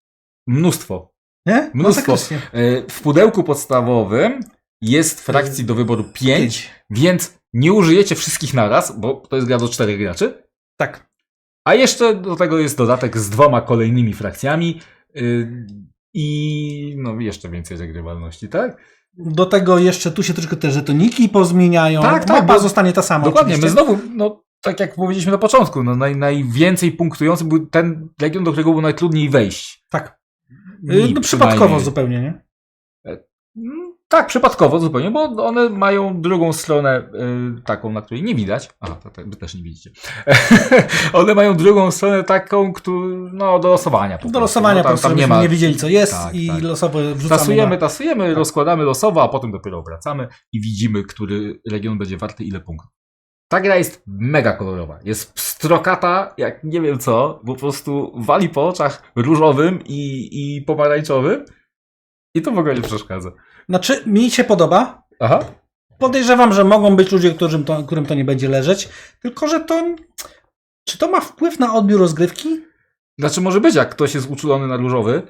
Mnóstwo. Nie? Mnóstwo. Masakrycznie. W pudełku podstawowym jest frakcji do wyboru 5, więc nie użyjecie wszystkich naraz, bo to jest gra do 4 graczy. Tak. A jeszcze do tego jest dodatek z 2 kolejnymi frakcjami i no jeszcze więcej regrywalności, tak? Do tego jeszcze tu się troszkę te żetoniki pozmieniają. Tak, Mapa bo- zostanie ta sama. Dokładnie, my oczywiście. znowu, no tak jak powiedzieliśmy na początku, no najwięcej punktujący był ten region, do którego było najtrudniej wejść. Tak. Mi No, przypadkowo przynajmniej. zupełnie, nie? Tak, przypadkowo zupełnie, bo one mają drugą stronę taką, na której nie widać. Aha, to wy też nie widzicie. One mają drugą stronę taką, no do losowania. Do losowania no, po prostu, żebyśmy nie wiedzieli, co jest Tak, i tak. losowo wrzucamy. Tasujemy, Tak. rozkładamy losowo, a potem dopiero obracamy i widzimy, który region będzie warty ile punktów. Ta gra jest mega kolorowa. Jest pstrokata, jak nie wiem co, bo po prostu wali po oczach różowym i pomarańczowym i to w ogóle nie przeszkadza. Znaczy, mi się podoba. Aha. Podejrzewam, że mogą być ludzie, którym to nie będzie leżeć, tylko że to... Czy to ma wpływ na odbiór rozgrywki? Znaczy może być, jak ktoś jest uczulony na różowy,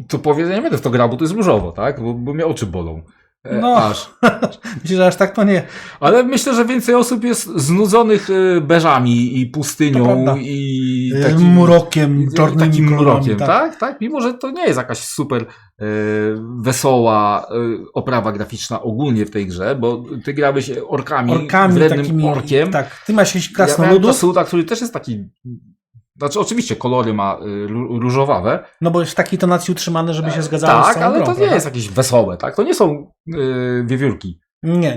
to powie, że nie będę w to grał, bo to jest różowo, tak? Bo mnie oczy bolą. No. Aż. Myślę, że aż tak to nie. Ale myślę, że więcej osób jest znudzonych beżami i To pustynią prawda. i Mrokiem, czarnymi takim kolorami, mrokiem, tak? Mimo, że to nie jest jakaś super wesoła oprawa graficzna ogólnie w tej grze, bo ty grałeś orkami wrednym takimi, orkiem. Tak, ty masz jakiś Ja miałem krasnoludów, krasnoluda, który też jest taki... Znaczy oczywiście kolory ma różowawe. no bo jest w takiej tonacji utrzymane, żeby się zgadzało z Tak, całą ale grą, to nie prawda? jest jakieś wesołe, tak? To nie są wiewiórki.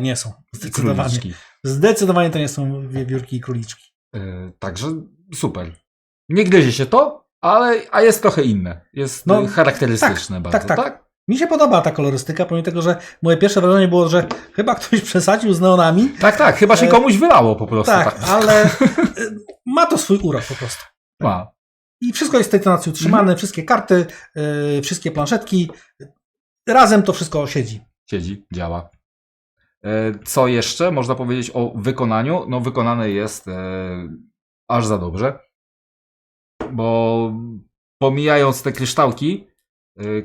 Nie są. Zdecydowanie. Króliczki. Zdecydowanie to nie są wiewiórki i króliczki. Także super. Nie gryzie się to, a jest trochę inne. Jest No, charakterystyczne bardzo, tak? Mi się podoba ta kolorystyka, pomimo tego, że moje pierwsze wrażenie było, że chyba ktoś przesadził z neonami. Tak, chyba się komuś wylało po prostu. Tak, ale ma to swój urok po prostu. Ma. I wszystko jest w tej tonacji utrzymane, wszystkie karty, wszystkie planszetki. Razem to wszystko siedzi. Siedzi, działa. Co jeszcze można powiedzieć o wykonaniu? No wykonane jest aż za dobrze. Bo pomijając te kryształki,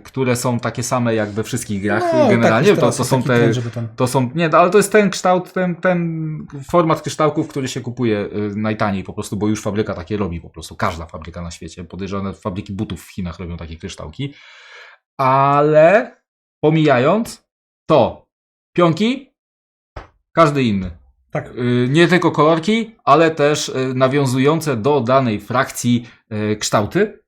które są takie same jak we wszystkich grach generalnie, tak, to są te... To są, nie, ale to jest ten kształt, ten format kryształków, który się kupuje najtaniej po prostu, bo już fabryka takie robi po prostu. Każda fabryka na świecie. Podejrzane fabryki butów w Chinach robią takie kryształki. Ale pomijając to pionki, każdy inny. Tak. Nie tylko kolorki, ale też nawiązujące do danej frakcji kształty.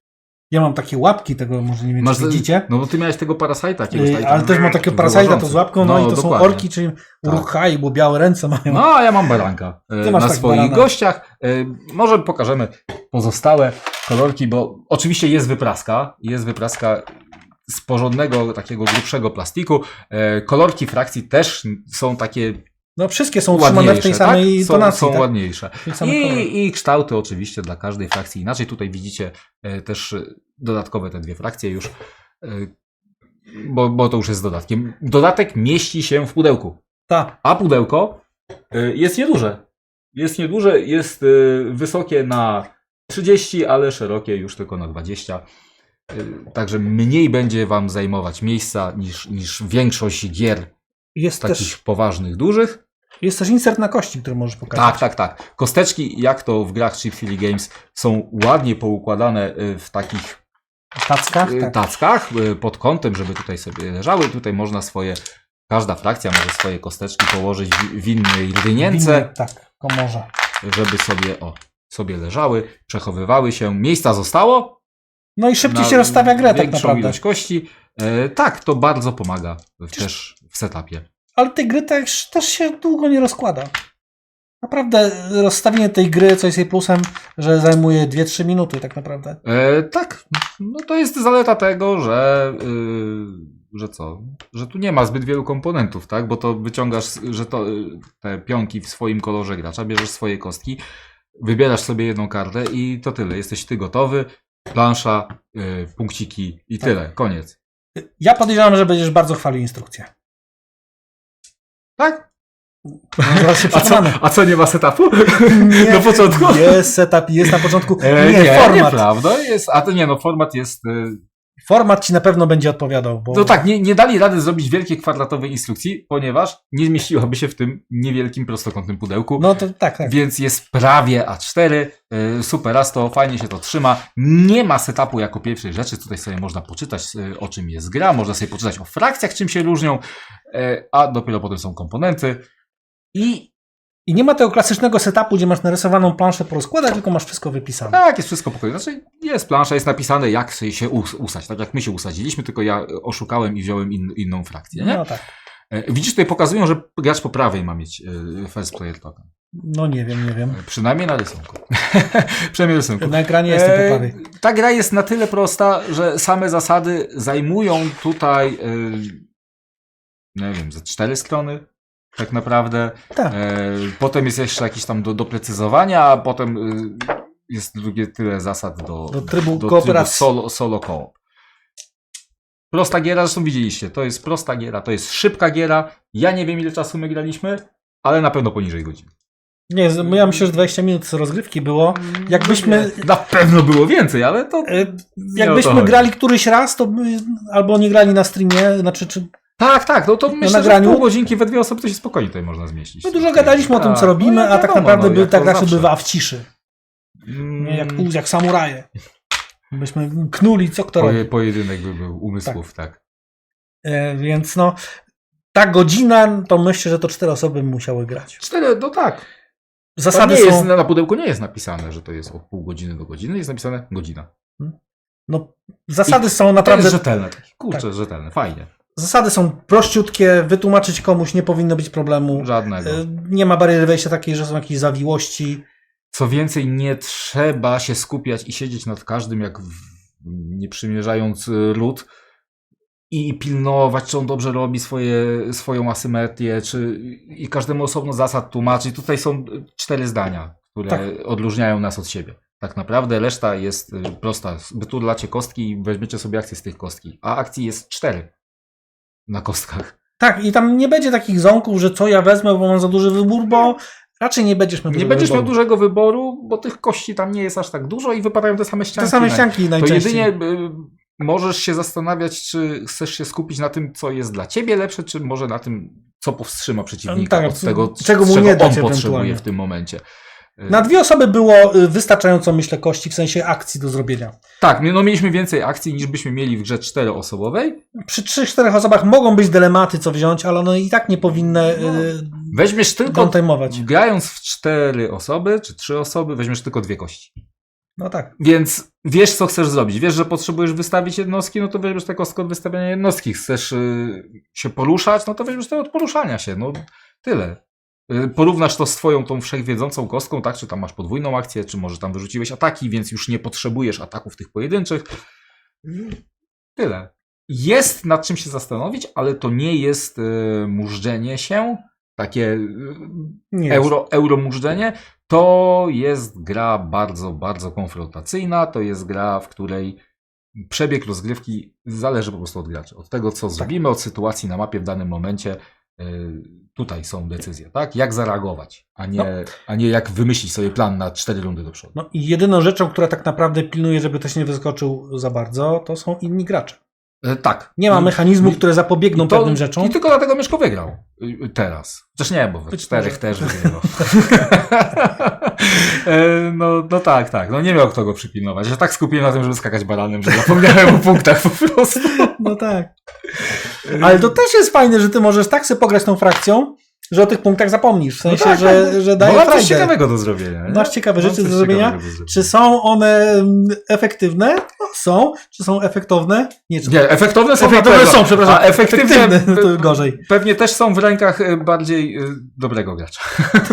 Ja mam takie łapki tego, może nie wiem, czy widzicie. No bo ty miałeś tego Parasite'a. Ale też mam takiego Parasite'a to z łapką, no i to dokładnie. są orki, czyli Uruk-hai, bo białe ręce mają. No, a ja mam baranka na tak swoich barana. gościach. Może pokażemy pozostałe kolorki, bo oczywiście jest wypraska. Jest wypraska z porządnego, takiego grubszego plastiku. Kolorki frakcji też są takie No wszystkie są utrzymane w tej samej tak? tonacji. Są tak? ładniejsze. I kształty oczywiście dla każdej frakcji inaczej. Tutaj widzicie też dodatkowe te dwie frakcje już, bo to już jest dodatkiem. Dodatek mieści się w pudełku. Tak. A pudełko jest nieduże. Jest wysokie na 30, ale szerokie już tylko na 20. Także mniej będzie wam zajmować miejsca niż większość gier Jest takich poważnych, dużych. Jest też insert na kości, który możesz pokazać. Tak. Kosteczki, jak to w grach Chip Hilly Games, są ładnie poukładane w takich tackach pod kątem, żeby tutaj sobie leżały. Tutaj można każda frakcja może swoje kosteczki położyć w innej rynience. Tak, komorze. Żeby sobie leżały, przechowywały się. Miejsca zostało. No i szybciej się rozstawia grę tak naprawdę. Ilość kości. Tak, to bardzo pomaga też w setupie. Ale tej gry też się długo nie rozkłada. Naprawdę rozstawienie tej gry, co jest jej plusem, że zajmuje 2-3 minuty tak naprawdę. Tak, no to jest zaleta tego, że tu nie ma zbyt wielu komponentów, tak? Bo to wyciągasz, te pionki w swoim kolorze gracza, bierzesz swoje kostki, wybierasz sobie jedną kartę i to tyle. Jesteś ty gotowy, plansza, punkciki i tyle, koniec. Ja podejrzewam, że będziesz bardzo chwalił instrukcję. Tak? No, zaraz się A co, nie ma setupu? Nie, na początku? Jest setup, jest na początku. Format. Nieprawda. Format jest... Format ci na pewno będzie odpowiadał. Bo... No tak, nie dali rady zrobić wielkiej kwadratowej instrukcji, ponieważ nie zmieściłaby się w tym niewielkim prostokątnym pudełku. No to tak. Więc jest prawie A4, superasto, fajnie się to trzyma. Nie ma setupu jako pierwszej rzeczy. Tutaj sobie można poczytać, o czym jest gra, można sobie poczytać o frakcjach, czym się różnią, a dopiero potem są komponenty. I nie ma tego klasycznego setupu, gdzie masz narysowaną planszę porozkładać, tylko masz wszystko wypisane. Tak, jest wszystko pokoju. Znaczy jest plansza, jest napisane, jak się usać. Tak jak my się usadziliśmy, tylko ja oszukałem i wziąłem inną frakcję. Nie? No tak. Widzisz, tutaj pokazują, że gracz po prawej ma mieć first player token. No nie wiem. Przynajmniej na rysunku. Przynajmniej na rysunku. Na ekranie jest po prawej. Ta gra jest na tyle prosta, że same zasady zajmują tutaj nie wiem, ze 4 strony. Tak naprawdę. Tak. Potem jest jeszcze jakieś tam do doprecyzowania, a potem jest drugie tyle zasad do trybu kooperacji. Solo co-op. Prosta giera, zresztą widzieliście, to jest prosta giera, to jest szybka giera. Ja nie wiem ile czasu my graliśmy, ale na pewno poniżej godziny. Nie, ja myślę, że 20 minut rozgrywki było. Jakbyśmy... Na pewno było więcej, ale to... Jakbyśmy grali któryś raz, to albo nie grali na streamie, znaczy... Tak, no to myślę, nagraniu. że pół godzinki we 2 osoby to się spokojnie tutaj można zmieścić. My dużo gadaliśmy o tym, co robimy, a tak naprawdę tak raczej bywa w ciszy. Nie jak samuraje. Byśmy knuli, co kto robi. Pojedynek by był umysłów, tak. Więc no, ta godzina, to myślę, że to 4 osoby musiały grać. 4, no tak. Zasady są... Na pudełku nie jest napisane, że to jest od pół godziny do godziny, jest napisane godzina. No, zasady są naprawdę... To jest rzetelne. Kurczę, rzetelne, fajnie. Zasady są prościutkie, wytłumaczyć komuś nie powinno być problemu. Żadnego. Nie ma bariery wejścia takiej, że są jakieś zawiłości. Co więcej, nie trzeba się skupiać i siedzieć nad każdym, jak nie przymierzając ród i pilnować, czy on dobrze robi swoją asymetrię, i każdemu osobno zasad tłumaczyć. Tutaj są 4 zdania, które odróżniają nas od siebie. Tak naprawdę reszta jest prosta. Wyturlacie kostki i weźmiecie sobie akcje z tych kostki. A akcji jest 4 na kostkach. Tak, i tam nie będzie takich ząków, że co ja wezmę, bo mam za duży wybór, bo raczej nie będziesz miał Nie dużego będziesz miał wyboru. dużego wyboru, bo tych kości tam nie jest aż tak dużo i wypadają te same ścianki. Te same ścianki To najczęściej. jedynie możesz się zastanawiać, czy chcesz się skupić na tym, co jest dla ciebie lepsze, czy może na tym, co powstrzyma przeciwnika Tak, od tego, czego mu czego nie dać on potrzebuje ewentualnie. w tym momencie. Na 2 osoby było wystarczająco, myślę, kości, w sensie akcji do zrobienia. Tak, no mieliśmy więcej akcji niż byśmy mieli w grze 4-osobowej. Przy 3-4 osobach mogą być dylematy, co wziąć, ale one i tak nie powinny Weźmiesz tylko, downtime'ować. grając w 4 osoby, czy 3 osoby, weźmiesz tylko 2 kości. No tak. Więc wiesz, co chcesz zrobić. Wiesz, że potrzebujesz wystawić jednostki, no to weźmiesz tę kostkę od wystawiania jednostki. Chcesz się poruszać, no to weźmiesz to od poruszania się. No tyle. Porównasz to z twoją tą wszechwiedzącą kostką, tak? Czy tam masz podwójną akcję, czy może tam wyrzuciłeś ataki, więc już nie potrzebujesz ataków tych pojedynczych. Tyle. Jest nad czym się zastanowić, ale to nie jest mużdżenie się, takie Nie jest. euromużdżenie. To jest gra bardzo, bardzo konfrontacyjna. To jest gra, w której przebieg rozgrywki zależy po prostu od graczy. Od tego, co zrobimy, od sytuacji na mapie w danym momencie. Tutaj są decyzje, tak? Jak zareagować, a nie jak wymyślić sobie plan na 4 rundy do przodu. No i jedyną rzeczą, która tak naprawdę pilnuje, żeby ktoś nie wyskoczył za bardzo, to są inni gracze. Tak. Nie ma mechanizmów, które zapobiegną pewnym rzeczom. I tylko dlatego Mieszko wygrał teraz. Chociaż nie, bo we Być 4 może. też wygrał. No tak. No nie miał kto go przypilnować. Ja tak skupiłem na tym, żeby skakać baranem, że zapomniałem o punktach po prostu. No tak. Ale to też jest fajne, że ty możesz tak sobie pograć tą frakcją, że o tych punktach zapomnisz. W sensie, tak, że Bo daje mam coś frajdę. ciekawego do zrobienia. Nie? Masz ciekawe Mam rzeczy coś do zrobienia? ciekawego do zrobienia. Czy są one efektywne? No, są. Czy są efektowne? Nie, czy Nie, efektowne są. efektywne na pewno. są, przepraszam. A efektywne to gorzej. pewnie też są w rękach bardziej dobrego gracza.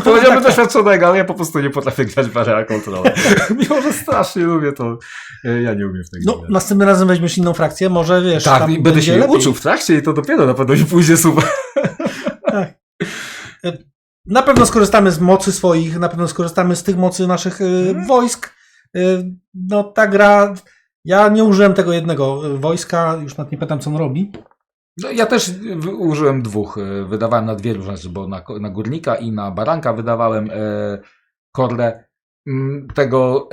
Powiedziałbym doświadczonego, ale ja po prostu nie potrafię grać w area control. Mimo, że strasznie lubię to, ja nie umiem w tego No, grać. następnym razem weźmiesz inną frakcję, może wiesz. Tak, tam i będę będzie się lepiej. uczył w trakcie i to dopiero na pewno mi pójdzie super. Tak. Na pewno skorzystamy z mocy swoich, na pewno skorzystamy z tych mocy naszych wojsk. No ta gra, ja nie użyłem tego jednego wojska, już nawet nie pytam, co on robi. No, ja też użyłem 2. Wydawałem na 2 różne rzeczy, bo na górnika i na baranka wydawałem kordę.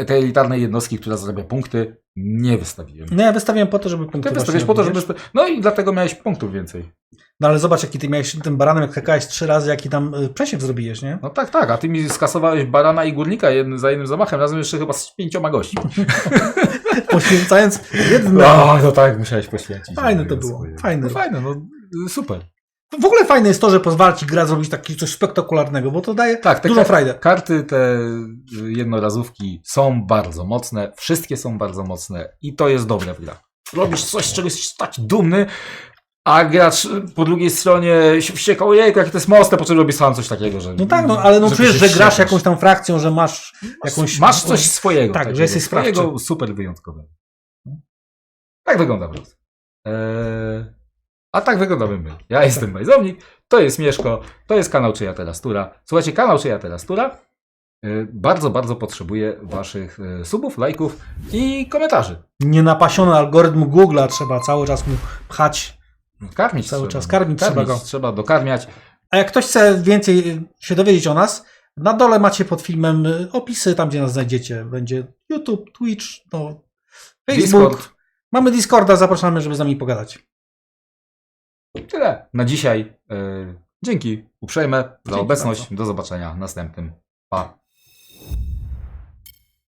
Tej elitarnej jednostki, która zarabia punkty, nie wystawiłem. No ja wystawiłem po to, żeby punkty Ty właśnie wystawiłeś po to, robić, żeby... wiesz? No i dlatego miałeś punktów więcej. No ale zobacz, jaki ty miałeś tym baranem, jak skakałeś 3 razy, jaki tam przesiew zrobiłeś, nie? No tak, a ty mi skasowałeś barana i górnika za jednym zamachem, razem jeszcze chyba z 5 gośćmi. Poświęcając jedno. No tak, musiałeś poświęcić. Fajne to było, fajne. No fajne, no super. W ogóle fajne jest to, że pozwala ci gra zrobić taki coś spektakularnego, bo to daje Tak, dużą frajdę. Karty, te jednorazówki są bardzo mocne, wszystkie są bardzo mocne i to jest dobre w grach. Robisz coś, z czego jesteś taki dumny, a gracz po drugiej stronie się wściekał, jejku, jakie to jest mocne, po czym robi sam coś takiego, że... No tak, no ale no ty czujesz, się że grasz wściekasz. jakąś tam frakcją, że masz jakąś... Masz coś swojego. Tak, że takiego, jesteś swojego, sprawczy. super wyjątkowego. Tak wygląda wrót. A tak wyglądamy my. Ja jestem Bajzownik, to jest Mieszko, to jest kanał Czyja Teraz Tura. Słuchajcie, kanał Czyja Teraz Tura bardzo, bardzo potrzebuje waszych subów, lajków i komentarzy. Nienapasiony algorytm Google'a trzeba cały czas mu pchać. Karmić Cały trzeba. czas karmić trzeba go. Trzeba dokarmiać. A jak ktoś chce więcej się dowiedzieć o nas, na dole macie pod filmem opisy, tam gdzie nas znajdziecie. Będzie YouTube, Twitch, no, Facebook. Discord. Mamy Discorda, zapraszamy, żeby z nami pogadać. Tyle na dzisiaj. Dzięki uprzejme za Dzięki obecność. bardzo. Do zobaczenia następnym. Pa.